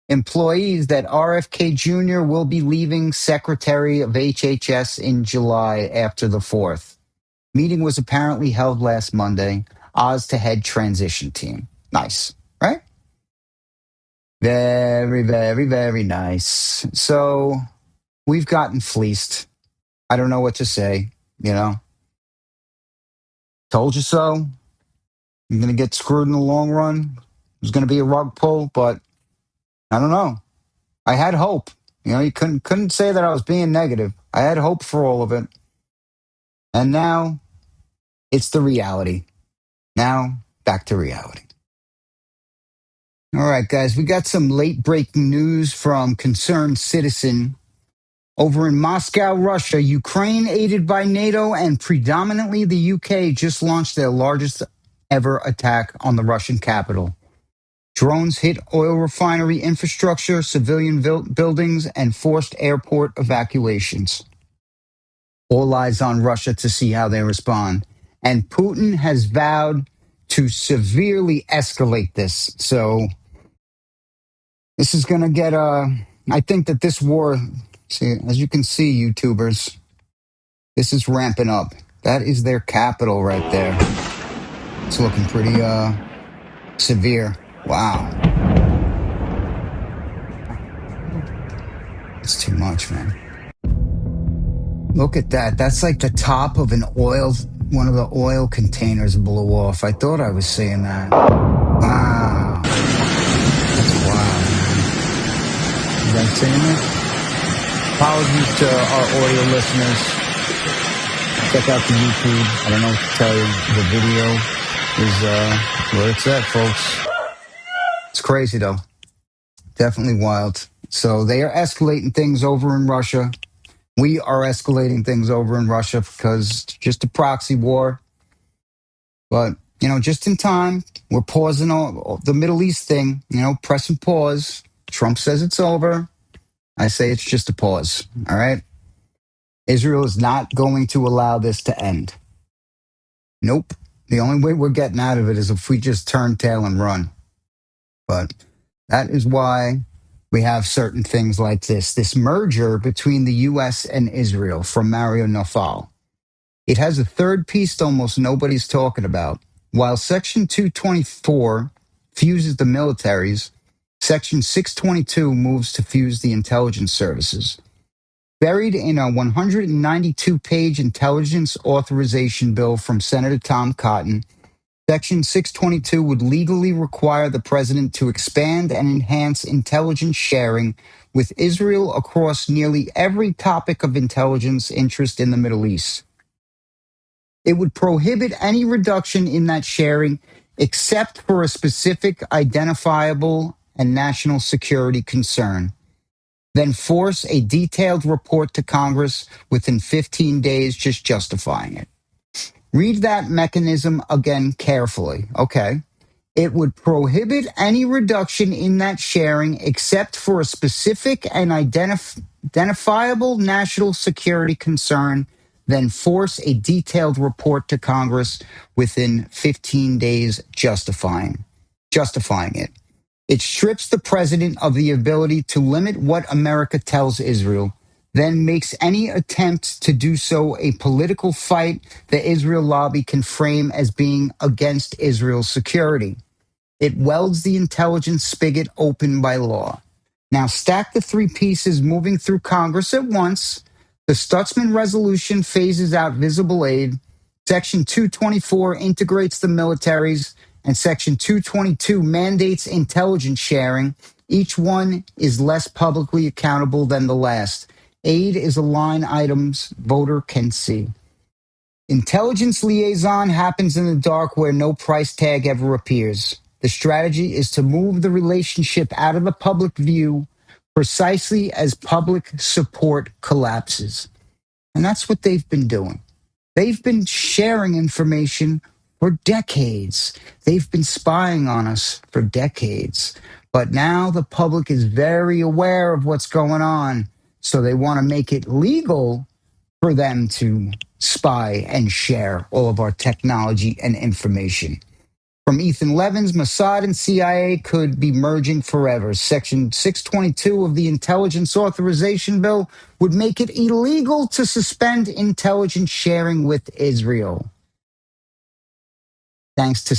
employees that RFK Jr. will be leaving Secretary of HHS in July after the 4th. Meeting was apparently held last Monday. Oz to head transition team. Nice, right? Very, very, very nice. So we've gotten fleeced. I don't know what to say, Told you so. You're going to get screwed in the long run. There's going to be a rug pull, but I don't know. I had hope. You couldn't say that I was being negative. I had hope for all of it. And now it's the reality. Now back to reality. All right, guys, we got some late breaking news from Concerned Citizen. Over in Moscow, Russia, Ukraine, aided by NATO and predominantly the UK, just launched their largest ever attack on the Russian capital. Drones hit oil refinery infrastructure, civilian buildings, and forced airport evacuations. All eyes on Russia to see how they respond. And Putin has vowed to severely escalate this. So this is going to get I think that this war, see, as you can see, YouTubers, this is ramping up. That is their capital right there. It's looking pretty severe. Wow. It's too much, man. Look at that. That's like the top of one of the oil containers blew off. I thought I was seeing that. Wow. That's wild, man. You guys seeing it? Apologies to our audio listeners. Check out the YouTube. I don't know what to tell you. The video is where it's at, folks. It's crazy, though. Definitely wild. So they are escalating things over in Russia. We are escalating things over in Russia because it's just a proxy war. But, just in time, we're pausing all the Middle East thing, press and pause. Trump says it's over. I say it's just a pause. All right? Israel is not going to allow this to end. Nope. The only way we're getting out of it is if we just turn tail and run. But that is why we have certain things like this merger between the U.S. and Israel from Mario Nafal. It has a third piece that almost nobody's talking about. While Section 224 fuses the militaries, Section 622 moves to fuse the intelligence services. Buried in a 192-page intelligence authorization bill from Senator Tom Cotton, Section 622 would legally require the president to expand and enhance intelligence sharing with Israel across nearly every topic of intelligence interest in the Middle East. It would prohibit any reduction in that sharing except for a specific identifiable and national security concern. Then force a detailed report to Congress within 15 days, just justifying it. Read that mechanism again carefully, okay? It would prohibit any reduction in that sharing except for a specific and identifiable national security concern, then force a detailed report to Congress within 15 days justifying it. It strips the president of the ability to limit what America tells Israel, then makes any attempt to do so a political fight the Israel lobby can frame as being against Israel's security. It welds the intelligence spigot open by law. Now stack the three pieces moving through Congress at once. The Stutzman resolution phases out visible aid. Section 224 integrates the militaries, and Section 222 mandates intelligence sharing. Each one is less publicly accountable than the last. Aid is a line items voter can see. Intelligence liaison happens in the dark where no price tag ever appears. The strategy is to move the relationship out of the public view precisely as public support collapses. And that's what they've been doing. They've been sharing information for decades. They've been spying on us for decades. But now the public is very aware of what's going on. So they want to make it legal for them to spy and share all of our technology and information. From Ethan Levin's, Mossad and CIA could be merging forever. Section 622 of the Intelligence Authorization Bill would make it illegal to suspend intelligence sharing with Israel. Thanks to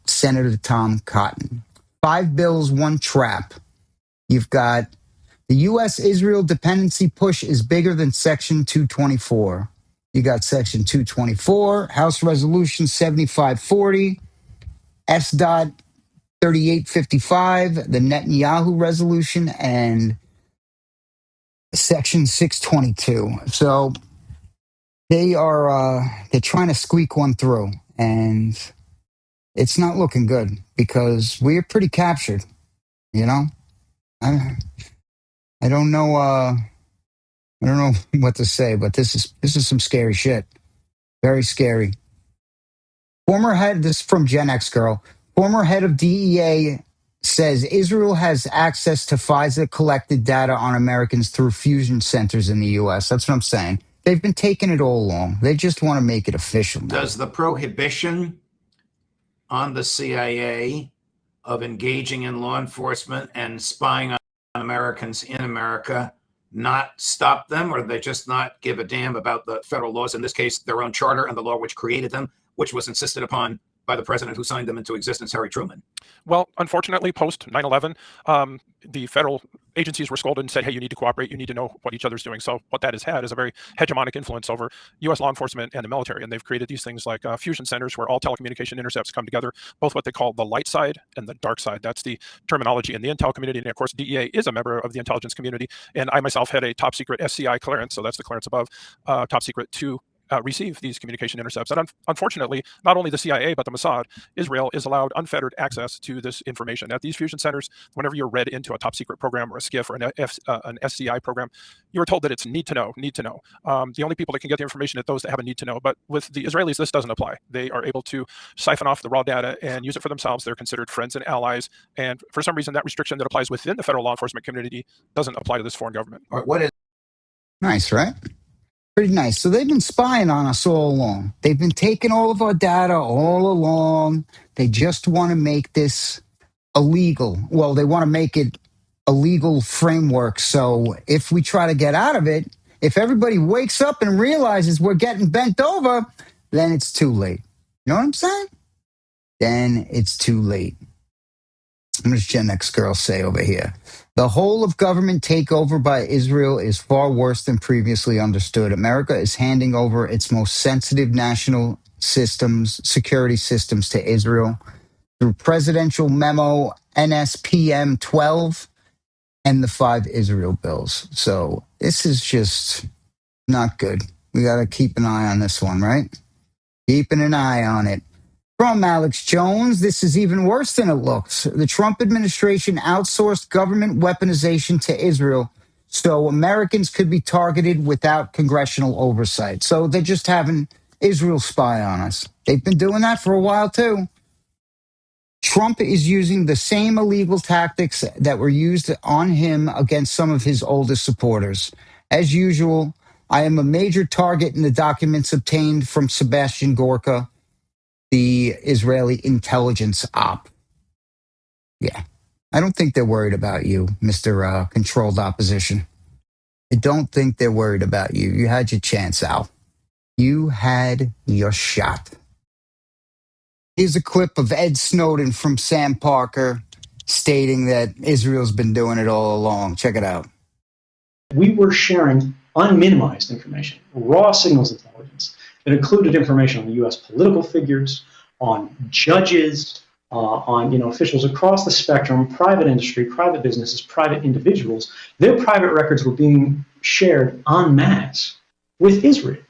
Senator Tom Cotton. 5 bills, 1 trap. You've got the U.S.-Israel dependency push is bigger than Section 224. You got Section 224, House Resolution 7540, S.3855, the Netanyahu resolution, and Section 622. So they're trying to squeak one through, and it's not looking good because we're pretty captured, you know? I don't know what to say, but this is some scary shit. Very scary. This is from Gen X Girl. Former head of DEA says Israel has access to FISA collected data on Americans through fusion centers in the U.S. That's what I'm saying. They've been taking it all along. They just want to make it official now. Does the prohibition on the CIA of engaging in law enforcement and spying on Americans in America not stop them, or they just not give a damn about the federal laws, in this case, their own charter and the law which created them, which was insisted upon by the president who signed them into existence, Harry Truman? Well, unfortunately, post 9/11, the federal agencies were scolded and said, hey, you need to cooperate, you need to know what each other's doing. So what that has had is a very hegemonic influence over U.S. law enforcement and the military. And they've created these things like fusion centers where all telecommunication intercepts come together, both what they call the light side and the dark side. That's the terminology in the intel community. And of course, DEA is a member of the intelligence community. And I myself had a top secret SCI clearance, so that's the clearance above top secret to receive these communication intercepts. And unfortunately, not only the CIA, but the Mossad, Israel, is allowed unfettered access to this information. At these fusion centers, whenever you're read into a top secret program or a SCIF or an SCI program, you are told that it's need to know. The only people that can get the information are those that have a need to know. But with the Israelis, this doesn't apply. They are able to siphon off the raw data and use it for themselves. They're considered friends and allies. And for some reason, that restriction that applies within the federal law enforcement community doesn't apply to this foreign government. What is Nice, right? Pretty nice. So they've been spying on us all along. They've been taking all of our data all along. They just want to make this illegal. Well, they want to make it a legal framework. So if we try to get out of it, if everybody wakes up and realizes we're getting bent over, then it's too late. You know what I'm saying? Then it's too late. What does Gen X girl say over here? The whole of government takeover by Israel is far worse than previously understood. America is handing over its most sensitive national systems, security systems to Israel through presidential memo NSPM 12 and the 5 Israel bills. So this is just not good. We got to keep an eye on this one, right? Keeping an eye on it. From Alex Jones, this is even worse than it looks. The Trump administration outsourced government weaponization to Israel so Americans could be targeted without congressional oversight. So they're just having Israel spy on us. They've been doing that for a while, too. Trump is using the same illegal tactics that were used on him against some of his oldest supporters. As usual, I am a major target in the documents obtained from Sebastian Gorka, the Israeli intelligence op. Yeah. I don't think they're worried about you, Mr. Controlled Opposition. I don't think they're worried about you. You had your chance, Al. You had your shot. Here's a clip of Ed Snowden from Sam Parker stating that Israel's been doing it all along. Check it out. We were sharing unminimized information, raw signals intelligence that included information on the U.S. political figures, on judges, on officials across the spectrum, private industry, private businesses, private individuals. Their private records were being shared en masse with Israel.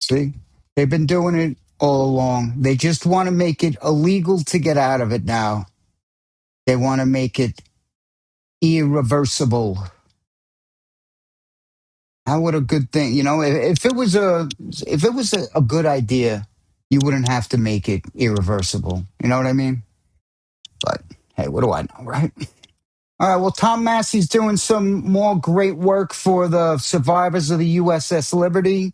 See, they've been doing it all along. They just want to make it illegal to get out of it now. They want to make it irreversible. How would a good thing, if it was a good idea, you wouldn't have to make it irreversible. You know what I mean? But hey, what do I know, right? All right, well, Tom Massey's doing some more great work for the survivors of the USS Liberty.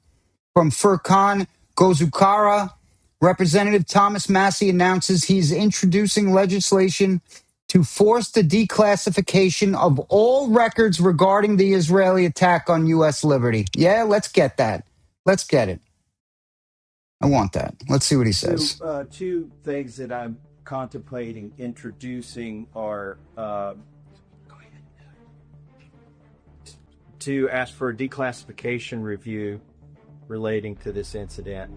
From Furkan Gozukara, Representative Thomas Massey announces he's introducing legislation to force the declassification of all records regarding the Israeli attack on U.S. Liberty. Yeah, let's get that. Let's get it. I want that. Let's see what he says. Two things that I'm contemplating introducing are to ask for a declassification review relating to this incident.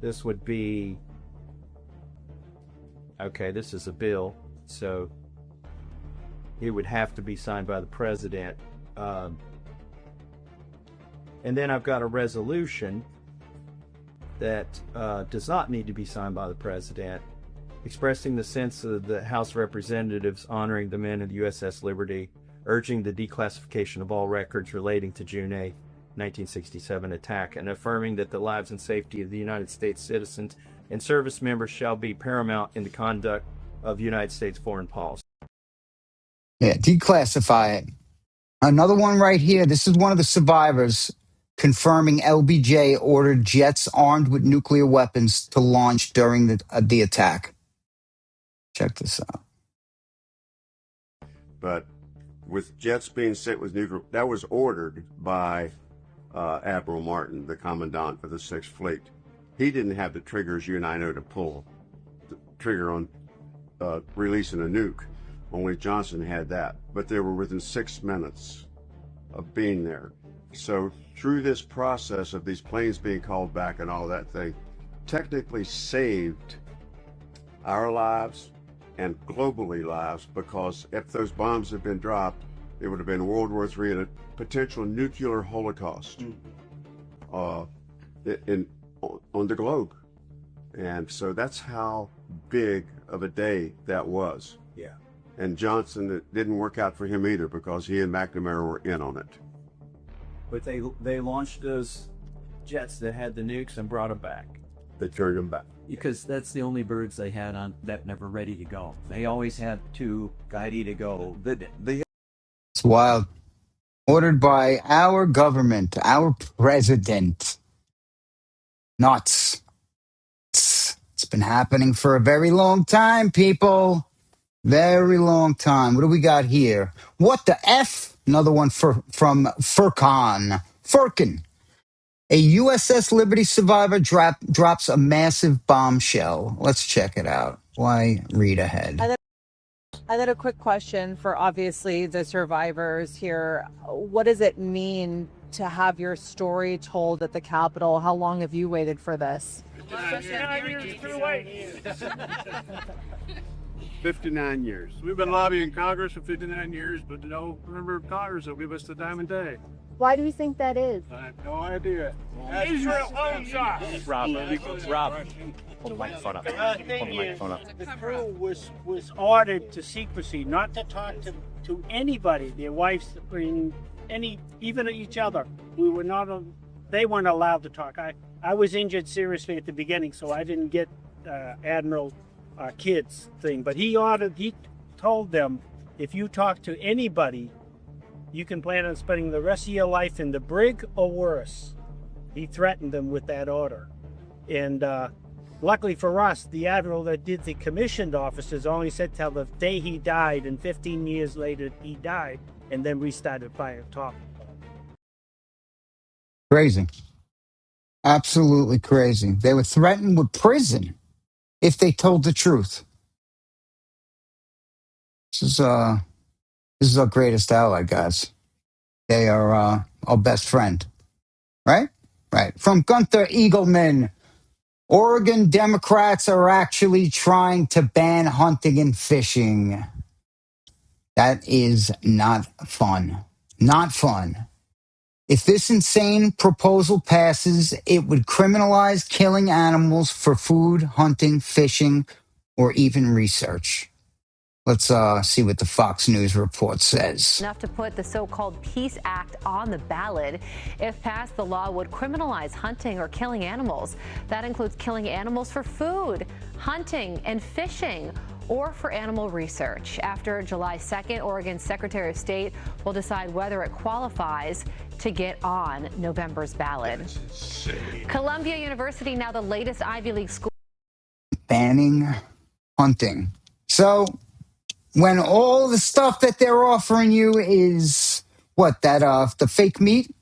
This would be, okay, this is a bill, so it would have to be signed by the president. And then I've got a resolution that does not need to be signed by the president, expressing the sense of the House of Representatives honoring the men of the USS Liberty, urging the declassification of all records relating to June 8th, 1967 attack, and affirming that the lives and safety of the United States citizens and service members shall be paramount in the conduct of United States foreign policy. Yeah, declassify it. Another one right here. This is one of the survivors confirming LBJ ordered jets armed with nuclear weapons to launch during the attack. Check this out. But with jets being sent with nuclear, that was ordered by Admiral Martin, the commandant of the 6th Fleet. He didn't have the triggers you and I know to pull the trigger on releasing a nuke. Only Johnson had that. But they were within 6 minutes of being there. So through this process of these planes being called back and all that thing, technically saved our lives and globally lives, because if those bombs had been dropped, it would have been World War III and a potential nuclear holocaust on the globe. And so that's how big of a day that was. Yeah. And Johnson, it didn't work out for him either, because he and McNamara were in on it. But they launched those jets that had the nukes and brought them back. They turned them back. Because that's the only birds they had on that never ready to go. They always had two ready to go. It's wild. Ordered by our government, our president. Nuts. It's been happening for a very long time, people. Very long time. What do we got here? What the F? Another one from Furkan. A USS Liberty survivor drops a massive bombshell. Let's check it out. Why read ahead? I had a quick question for obviously the survivors here. What does it mean to have your story told at the Capitol? How long have you waited for this? 59 years. We've been lobbying Congress for 59 years, but no member of Congress will give us the time of day. Why do you think that is? I have no idea. Israel owns us. Rob. Hold the microphone up. Hold the microphone up. The crew was ordered to secrecy, not to talk to anybody, their wives, even each other. We were not. They weren't allowed to talk. I was injured seriously at the beginning, so I didn't get Admiral Kidd's thing. But he told them, if you talk to anybody, you can plan on spending the rest of your life in the brig or worse. He threatened them with that order. And luckily for us, the admiral that did the commissioned officers only said till the day he died, and 15 years later he died, and then we started fire talking. Crazy. Absolutely crazy. They were threatened with prison if they told the truth. This is our greatest ally, guys. They are our best friend. Right? Right. From Gunther Eagleman, Oregon Democrats are actually trying to ban hunting and fishing. That is not fun. Not fun. If this insane proposal passes, it would criminalize killing animals for food, hunting, fishing, or even research. Let's see what the Fox News report says. Enough to put the so-called Peace Act on the ballot. If passed, the law would criminalize hunting or killing animals. That includes killing animals for food, hunting and fishing, or for animal research. After July 2nd, Oregon's Secretary of State will decide whether it qualifies to get on November's ballot. Columbia University, now the latest Ivy League school. Banning hunting. So when all the stuff that they're offering you is the fake meat,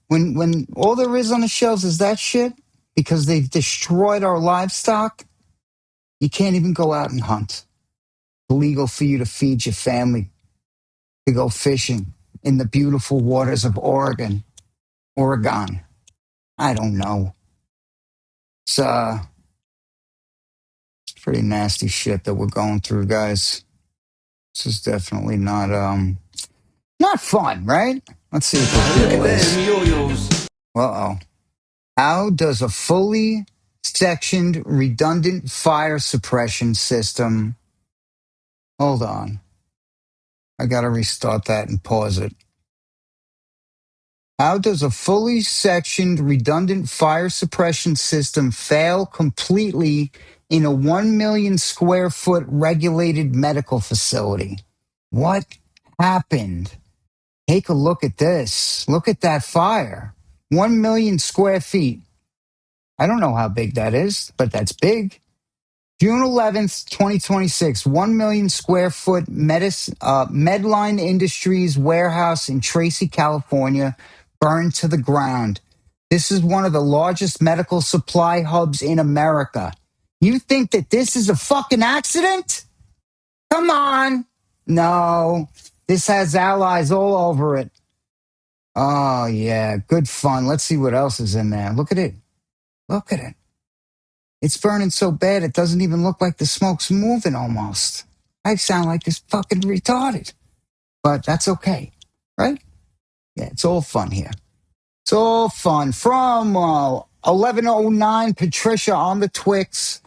when all there is on the shelves is that shit because they've destroyed our livestock, you can't even go out and hunt. It's illegal for you to feed your family, to go fishing in the beautiful waters of Oregon. I don't know. It's pretty nasty shit that we're going through, guys. This is definitely not fun, right? Let's see if the deal is. Uh-oh. How does a fully sectioned redundant fire suppression system... Hold on. I got to restart that and pause it. How does a fully sectioned redundant fire suppression system fail completely in a 1 million square foot regulated medical facility? What happened? Take a look at this. Look at that fire. 1 million square feet. I don't know how big that is, but that's big. June 11th, 2026, 1 million square foot Medline Industries warehouse in Tracy, California, burned to the ground. This is one of the largest medical supply hubs in America. You think that this is a fucking accident? Come on. No, this has allies all over it. Oh, yeah, good fun. Let's see what else is in there. Look at it. Look at it. It's burning so bad it doesn't even look like the smoke's moving almost. I sound like this fucking retarded. But that's okay, right? Yeah, it's all fun here. It's all fun. From 1109 Patricia on the TwiX,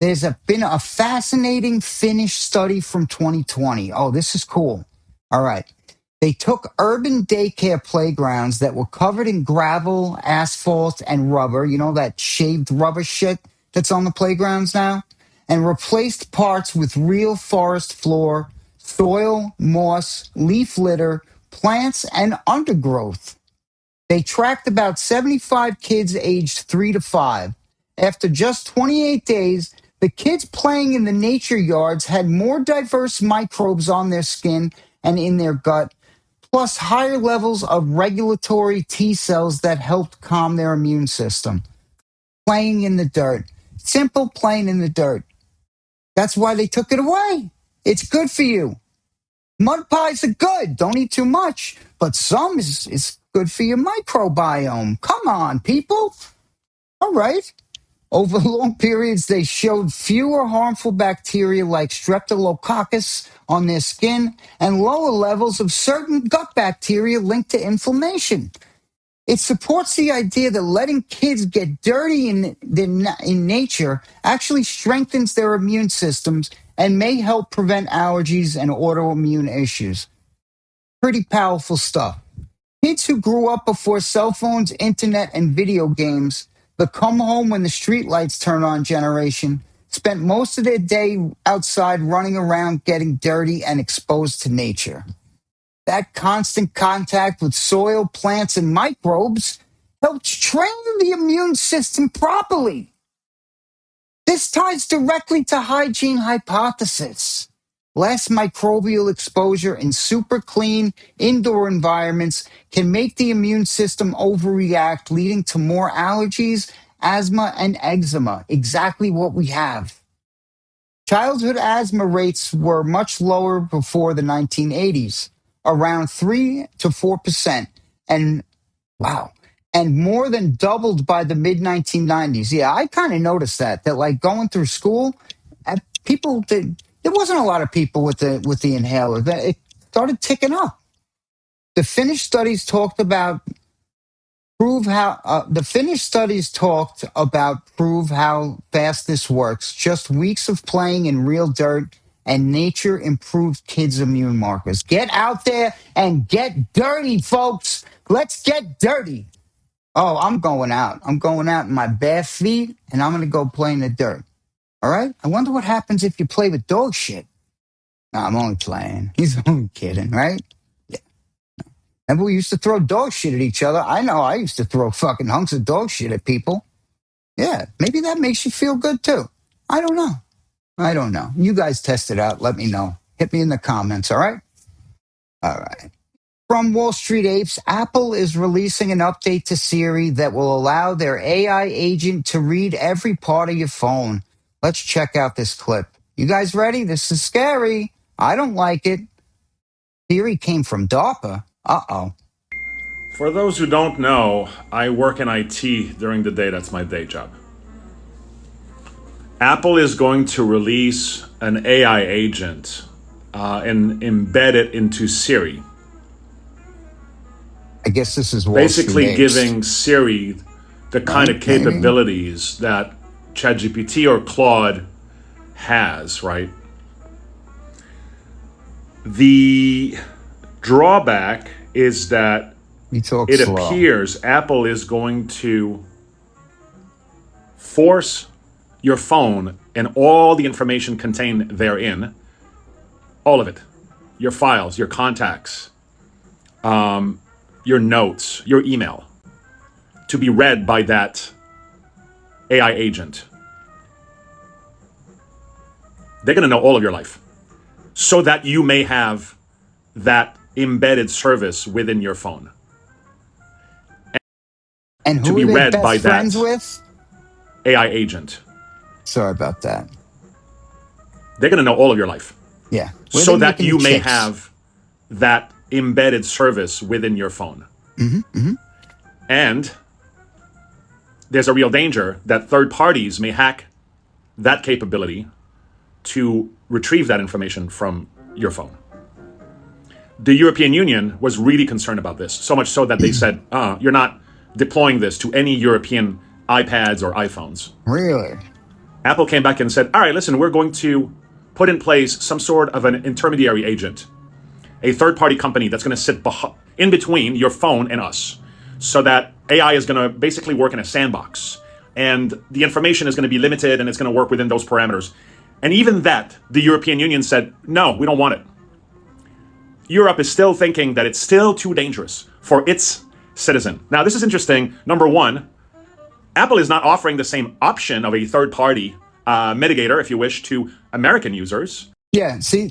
there's been a fascinating Finnish study from 2020. Oh, this is cool. All right. They took urban daycare playgrounds that were covered in gravel, asphalt, and rubber, that shaved rubber shit that's on the playgrounds now, and replaced parts with real forest floor, soil, moss, leaf litter, plants, and undergrowth. They tracked about 75 kids aged 3 to 5. After just 28 days, the kids playing in the nature yards had more diverse microbes on their skin and in their gut, plus higher levels of regulatory T cells that helped calm their immune system. Playing in the dirt. Simple playing in the dirt. That's why they took it away. It's good for you. Mud pies are good. Don't eat too much. But some is good for your microbiome. Come on, people. All right. Over long periods, they showed fewer harmful bacteria like streptococcus on their skin and lower levels of certain gut bacteria linked to inflammation. It supports the idea that letting kids get dirty in nature actually strengthens their immune systems and may help prevent allergies and autoimmune issues. Pretty powerful stuff. Kids who grew up before cell phones, internet, and video games, the come home when the street lights turn on generation, spent most of their day outside running around getting dirty and exposed to nature. That constant contact with soil, plants, and microbes helps train the immune system properly. This ties directly to hygiene hypothesis. Less microbial exposure in super clean indoor environments can make the immune system overreact, leading to more allergies, asthma, and eczema. Exactly what we have. Childhood asthma rates were much lower before the 1980s, around 3 to 4%, and wow, and more than doubled by the mid 1990s. Yeah, I kind of noticed that like going through school, people did. There wasn't a lot of people with the inhaler. It started ticking up. The Finnish studies talked about prove how fast this works. Just weeks of playing in real dirt and nature improved kids' immune markers. Get out there and get dirty, folks. Let's get dirty. Oh, I'm going out. I'm going out in my bare feet, and I'm going to go play in the dirt. All right? I wonder what happens if you play with dog shit. No, I'm only playing. He's only kidding, right? Yeah. Remember we used to throw dog shit at each other? I know I used to throw fucking hunks of dog shit at people. Yeah, maybe that makes you feel good too. I don't know. You guys test it out. Let me know. Hit me in the comments, all right? All right. From Wall Street Apes, Apple is releasing an update to Siri that will allow their AI agent to read every part of your phone. Let's check out this clip. You guys ready? This is scary. I don't like it. Siri came from DARPA. Uh-oh. For those who don't know, I work in IT during the day. That's my day job. Apple is going to release an AI agent and embed it into Siri. I guess this is Wall basically Street Apes. giving Siri the kind of capabilities that ChatGPT or Claude has, right? The drawback is that it appears Apple is going to force your phone and all the information contained therein, all of it, your files, your contacts, your notes, your email, to be read by that AI agent. They're going to know all of your life so that you may have that embedded service within your phone. And who to be are they read best by friends that with? AI agent. Sorry about that. They're going to know all of your life. Yeah. So that you may have that embedded service within your phone. And there's a real danger that third parties may hack that capability to retrieve that information from your phone. The European Union was really concerned about this, so much so that they said, you're not deploying this to any European iPads or iPhones. Really? Apple came back and said, all right, listen, we're going to put in place some sort of an intermediary agent, a third-party company that's going to sit in between your phone and us, so that AI is going to basically work in a sandbox, and the information is going to be limited, and it's going to work within those parameters. And even that, the European Union said, no, we don't want it. Europe is still thinking that it's still too dangerous for its citizen. Now, this is interesting. Number one, Apple is not offering the same option of a third-party mitigator, if you wish, to American users. Yeah, see,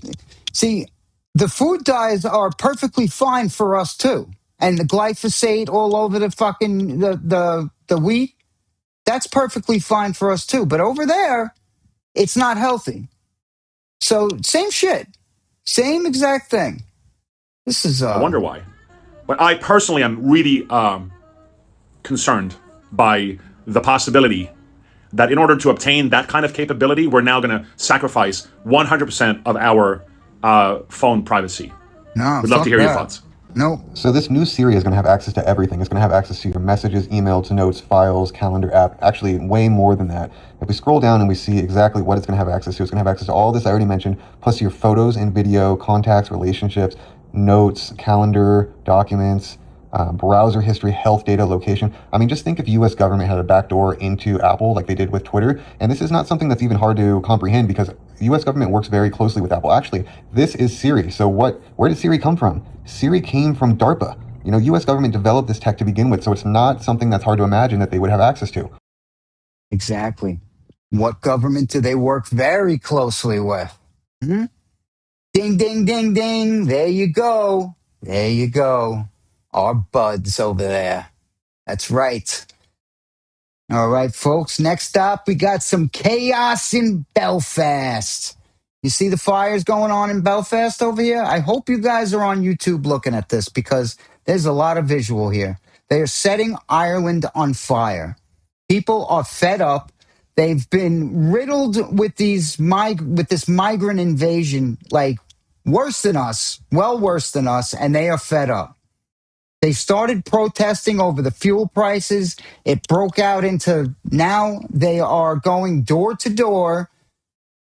the food dyes are perfectly fine for us too. And the glyphosate all over the fucking the wheat, that's perfectly fine for us too. But over there, it's not healthy. So same shit. Same exact thing. This is I wonder why. But I personally am really concerned by the possibility that in order to obtain that kind of capability, we're now going to sacrifice 100% of our phone privacy. No, We'd love to hear your thoughts. Nope. So this new Siri is going to have access to everything. It's going to have access to your messages, emails, notes, files, calendar app, actually way more than that. If we scroll down and we see exactly what it's going to have access to, it's going to have access to all this I already mentioned, plus your photos and video, contacts, relationships, notes, calendar, documents, browser history, health data, location. I mean, just think if U.S. government had a backdoor into Apple like they did with Twitter. And this is not something that's even hard to comprehend because the U.S. government works very closely with Apple. Actually, this is Siri. So where did Siri come from? Siri came from DARPA. You know, U.S. government developed this tech to begin with, so it's not something that's hard to imagine that they would have access to. Exactly. What government do they work very closely with? Hmm? Ding, ding, ding, ding. There you go. There you go. Our buds over there. That's right. All right, folks. Next up, we got some chaos in Belfast. You see the fires going on in Belfast over here? I hope you guys are on YouTube looking at this because there's a lot of visual here. They are setting Ireland on fire. People are fed up. They've been riddled with this migrant invasion, like worse than us, well worse than us, and they are fed up. They started protesting over the fuel prices. It broke out into now they are going door to door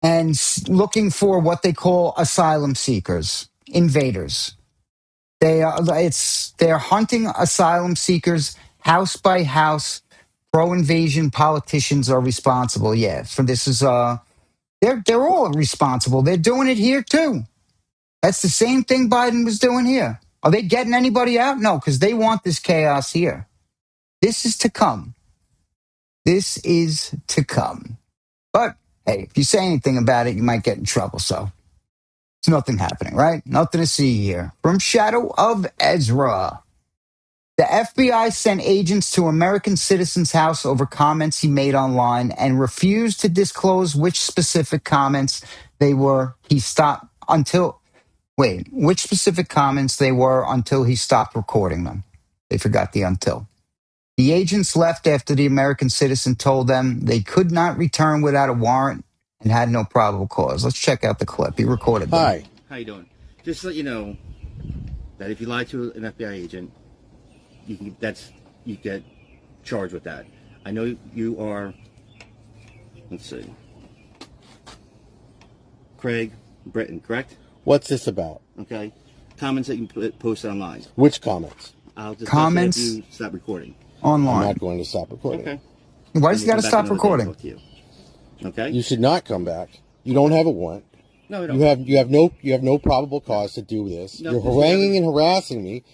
and looking for what they call asylum seekers, invaders. They're hunting asylum seekers house by house. Pro-invasion politicians are responsible. Yeah, for this is they're all responsible. They're doing it here too. That's the same thing Biden was doing here. Are they getting anybody out? No, because they want this chaos here. This is to come. This is to come. But hey, if you say anything about it, you might get in trouble. So it's nothing happening, right? Nothing to see here. From Shadow of Ezra. The FBI sent agents to American citizen's house over comments he made online and refused to disclose which specific comments they were. Which specific comments they were until he stopped recording them. They forgot the until. The agents left after the American citizen told them they could not return without a warrant and had no probable cause. Let's check out the clip. He recorded them. Hi. How you doing? Just to let you know that if you lie to an FBI agent, you get charged with that. I know you are, let's see, Craig Britton, correct? What's this about? Okay. Comments that you post online. Which comments? I'll just Comments if you stop recording. Online. I'm not going to stop recording. Okay. Why does he got to stop recording? Okay. You should not come back. You don't have a warrant. No, we don't. You have no probable cause to do this. No, You're haranguing and harassing me.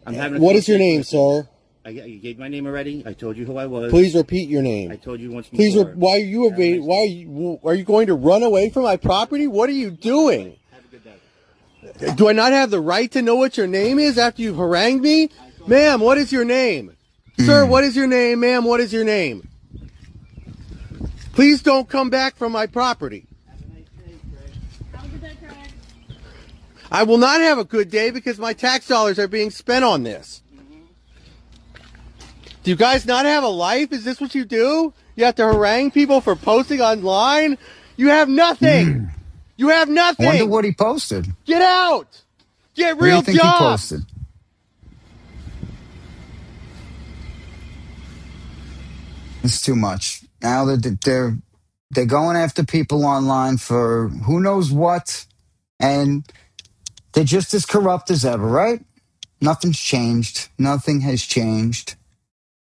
I'm having. What is your name, sir? I gave my name already. I told you who I was. Please repeat your name. I told you once before. Please. Why are you evading? Are you going to run away from my property? What are you doing? Have a good day. Do I not have the right to know what your name is after you've harangued me? Ma'am, what is your name? Sir, what is your name? Ma'am, what is your name? Please don't come back from my property. I will not have a good day because my tax dollars are being spent on this. Do you guys not have a life? Is this what you do? You have to harangue people for posting online? You have nothing. You have nothing. I wonder what he posted. Get out. Get What do you real think he jobs. posted? It's too much. Now they're going after people online for who knows what, and they're just as corrupt as ever, right? Nothing's changed. Nothing has changed.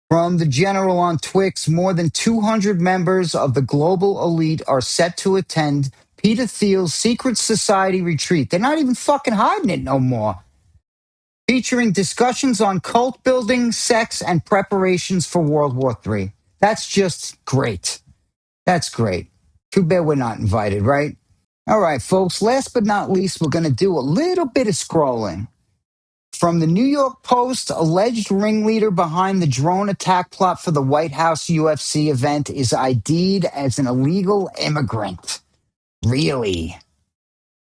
From the general on TwiX, more than 200 members of the global elite are set to attend Peter Thiel's secret society retreat. They're not even fucking hiding it no more. Featuring discussions on cult building, sex, and preparations for World War III. That's just great. That's great. Too bad we're not invited, right? All right, folks, last but not least, we're going to do a little bit of scrolling. From the New York Post, alleged ringleader behind the drone attack plot for the White House UFC event is ID'd as an illegal immigrant. Really?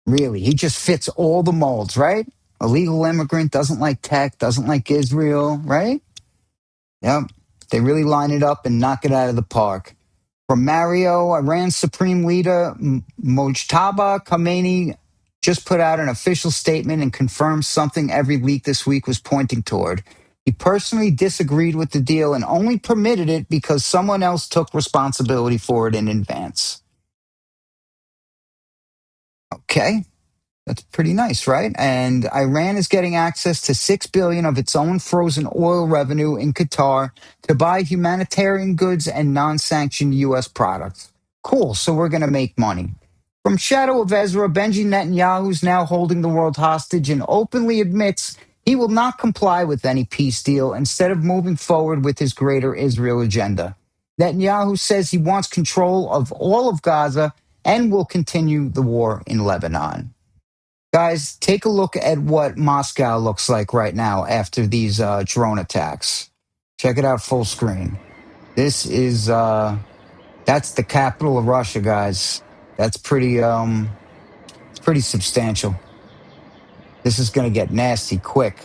Really, he just fits all the molds, right? Illegal immigrant, doesn't like tech, doesn't like Israel, right? Yep. They really line it up and knock it out of the park. From Mario, Iran's Supreme Leader Mojtaba Khamenei just put out an official statement and confirmed something every leak this week was pointing toward. He personally disagreed with the deal and only permitted it because someone else took responsibility for it in advance. Okay. That's pretty nice, right? And Iran is getting access to $6 billion of its own frozen oil revenue in Qatar to buy humanitarian goods and non-sanctioned U.S. products. Cool, so we're going to make money. From Shadow of Ezra, Benji Netanyahu is now holding the world hostage and openly admits he will not comply with any peace deal instead of moving forward with his greater Israel agenda. Netanyahu says he wants control of all of Gaza and will continue the war in Lebanon. Guys, take a look at what Moscow looks like right now after these drone attacks. Check it out full screen. This is, that's the capital of Russia, guys. That's pretty, it's pretty substantial. This is going to get nasty quick.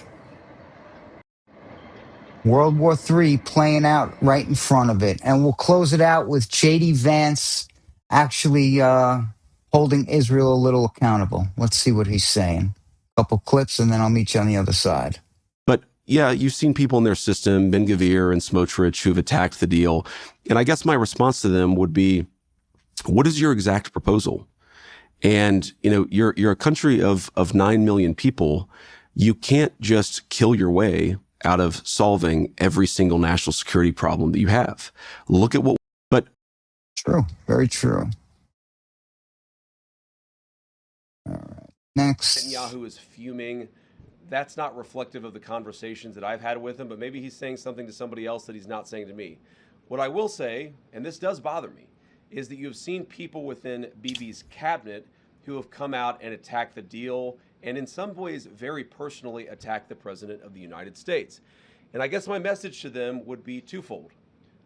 World War III playing out right in front of it. And we'll close it out with J.D. Vance actually holding Israel a little accountable. Let's see what he's saying. A couple clips, and then I'll meet you on the other side. But yeah, you've seen people in their system, Ben Gvir and Smotrich, who've attacked the deal. And I guess my response to them would be, what is your exact proposal? And, you know, you're a country of 9 million people. You can't just kill your way out of solving every single national security problem that you have. Look at what, but. True. Very true. All right. Next. Netanyahu is fuming. That's not reflective of the conversations that I've had with him, but maybe he's saying something to somebody else that he's not saying to me. What I will say, and this does bother me, is that you have seen people within Bibi's cabinet who have come out and attacked the deal and in some ways very personally attacked the President of the United States. And I guess my message to them would be twofold.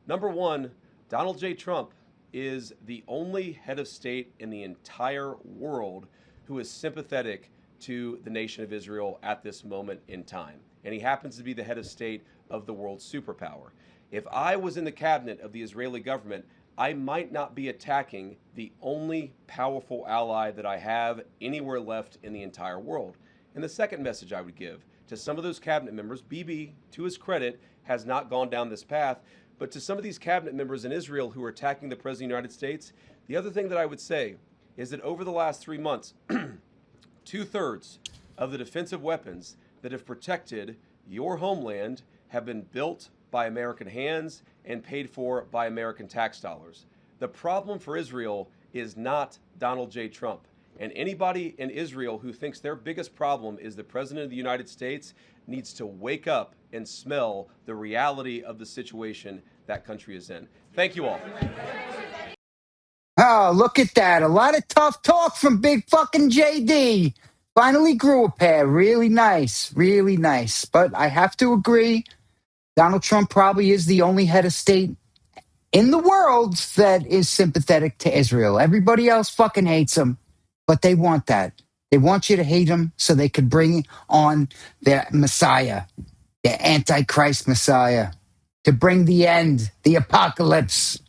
Number one, Donald J. Trump is the only head of state in the entire world who is sympathetic to the nation of Israel at this moment in time. And he happens to be the head of state of the world's superpower. If I was in the cabinet of the Israeli government, I might not be attacking the only powerful ally that I have anywhere left in the entire world. And the second message I would give to some of those cabinet members, Bibi, to his credit, has not gone down this path, but to some of these cabinet members in Israel who are attacking the President of the United States, the other thing that I would say is that over the last 3 months, 2/3 of the defensive weapons that have protected your homeland have been built by American hands and paid for by American tax dollars. The problem for Israel is not Donald J. Trump. And anybody in Israel who thinks their biggest problem is the President of the United States needs to wake up and smell the reality of the situation that country is in. Thank you all. Oh, look at that. A lot of tough talk from big fucking JD. Finally grew a pair. Really nice. Really nice. But I have to agree, Donald Trump probably is the only head of state in the world that is sympathetic to Israel. Everybody else fucking hates him, but they want that. They want you to hate him so they could bring on their Messiah, the Antichrist Messiah, to bring the end, the apocalypse.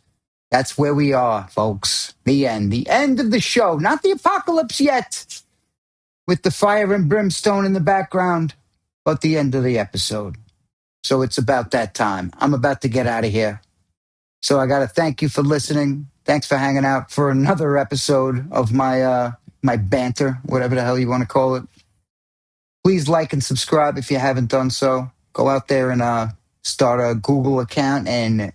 That's where we are, folks. The end of the show. Not the apocalypse yet, with the fire and brimstone in the background, but the end of the episode. So it's about that time. I'm about to get out of here. So I got to thank you for listening. Thanks for hanging out for another episode of my my banter, whatever the hell you want to call it. Please like and subscribe if you haven't done so. Go out there and start a Google account and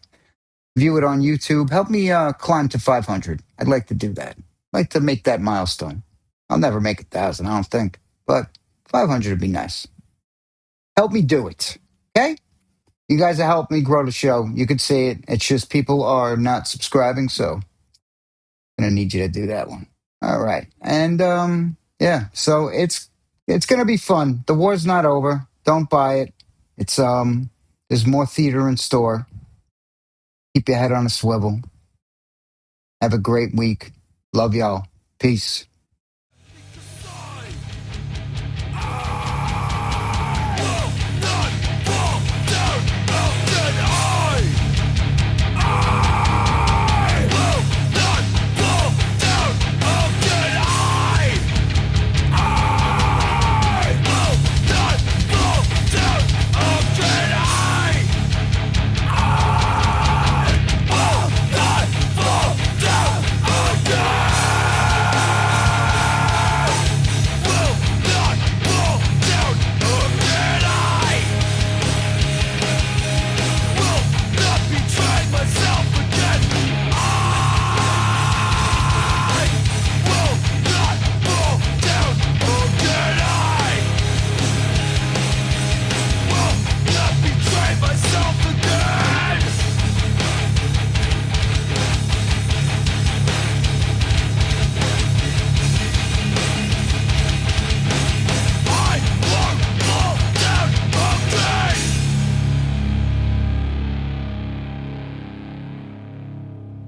view it on YouTube. Help me climb to 500. I'd like to do that. I'd like to make that milestone. I'll never make 1,000, I don't think. But 500 would be nice. Help me do it. Okay? You guys have helped me grow the show. You could see it. It's just people are not subscribing, so I'm going to need you to do that one. All right. And, yeah, so it's going to be fun. The war's not over. Don't buy it. It's there's more theater in store. Keep your head on a swivel. Have a great week. Love y'all. Peace.